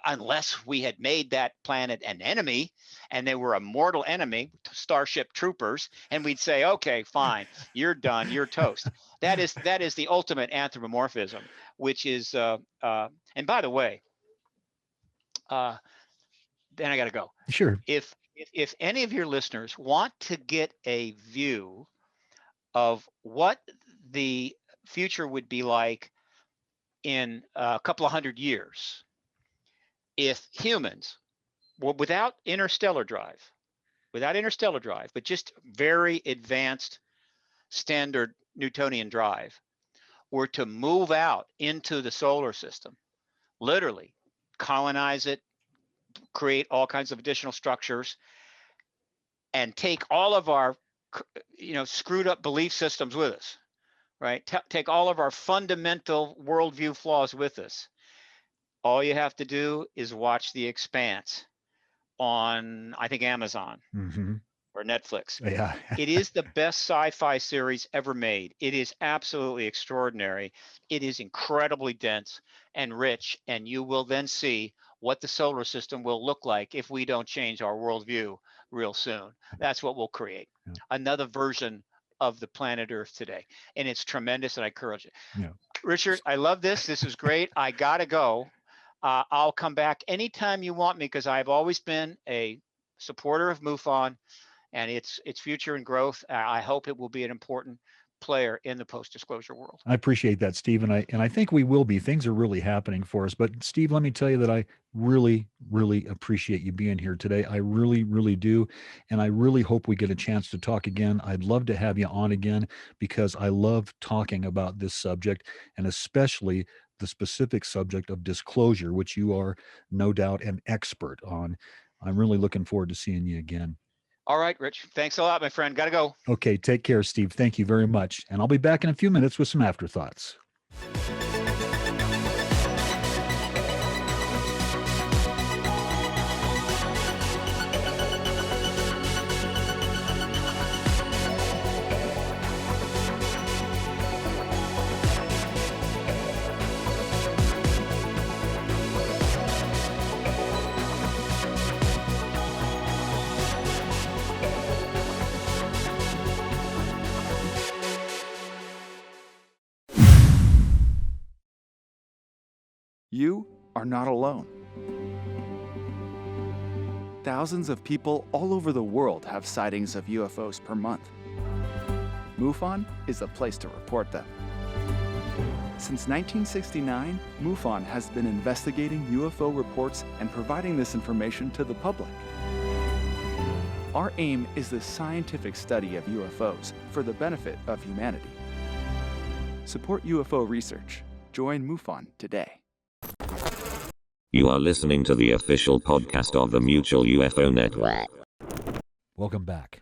Unless we had made that planet an enemy and they were a mortal enemy, Starship Troopers, and we'd say, okay, fine, you're done, you're toast. That is the ultimate anthropomorphism, which is, and by the way, then I got to go. Sure. If any of your listeners want to get a view of what the future would be like in a couple of 100 years, if humans, without interstellar drive, but just very advanced standard Newtonian drive, were to move out into the solar system, literally colonize it, create all kinds of additional structures, and take all of our screwed up belief systems with us, right? Take all of our fundamental worldview flaws with us. All you have to do is watch The Expanse on, I think, Amazon or Netflix. Yeah. It is the best sci-fi series ever made. It is absolutely extraordinary. It is incredibly dense and rich, and you will then see what the solar system will look like if we don't change our worldview real soon. That's what we'll create. Yeah. Another version of the planet Earth today. And it's tremendous, and I encourage it. Yeah. Richard, I love this. This is great. I got to go. I'll come back anytime you want me, because I've always been a supporter of MUFON and its future and growth. I hope it will be an important player in the post-disclosure world. I appreciate that, Steve, and I think we will be. Things are really happening for us. But Steve, let me tell you that I really, really appreciate you being here today. I really, really do, and I really hope we get a chance to talk again. I'd love to have you on again because I love talking about this subject, and especially the specific subject of disclosure, which you are no doubt an expert on. I'm really looking forward to seeing you again. All right, Rich. Thanks a lot, my friend. Got to go. Okay, take care, Steve. Thank you very much. And I'll be back in a few minutes with some afterthoughts. You are not alone. Thousands of people all over the world have sightings of UFOs per month. MUFON is the place to report them. Since 1969, MUFON has been investigating UFO reports and providing this information to the public. Our aim is the scientific study of UFOs for the benefit of humanity. Support UFO research. Join MUFON today. You are listening to the official podcast of the Mutual UFO Network. Welcome back.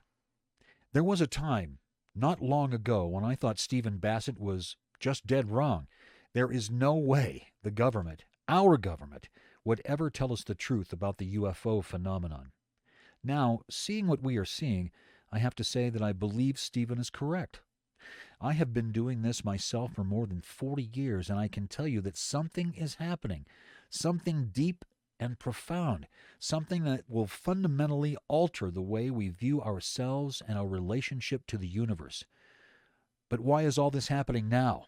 There was a time, not long ago, when I thought Stephen Bassett was just dead wrong. There is no way the government, our government, would ever tell us the truth about the UFO phenomenon. Now, seeing what we are seeing, I have to say that I believe Stephen is correct. I have been doing this myself for more than 40 years, and I can tell you that something is happening, something deep and profound, something that will fundamentally alter the way we view ourselves and our relationship to the universe. But why is all this happening now?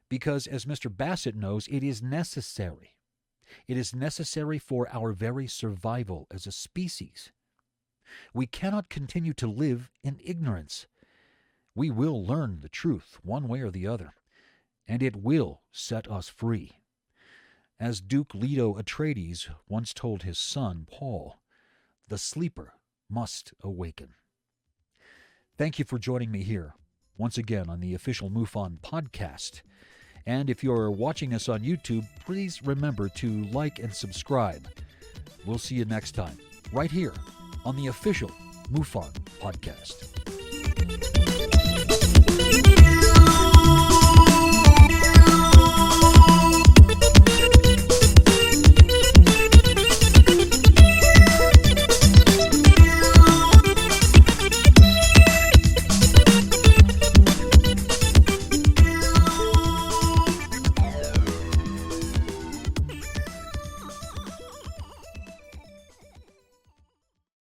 Because, as Mr. Bassett knows, it is necessary. It is necessary for our very survival as a species. We cannot continue to live in ignorance. We will learn the truth one way or the other, and it will set us free. As Duke Leto Atreides once told his son, Paul, the sleeper must awaken. Thank you for joining me here, once again, on the official MUFON Podcast. And if you're watching us on YouTube, please remember to like and subscribe. We'll see you next time, right here on the official MUFON Podcast.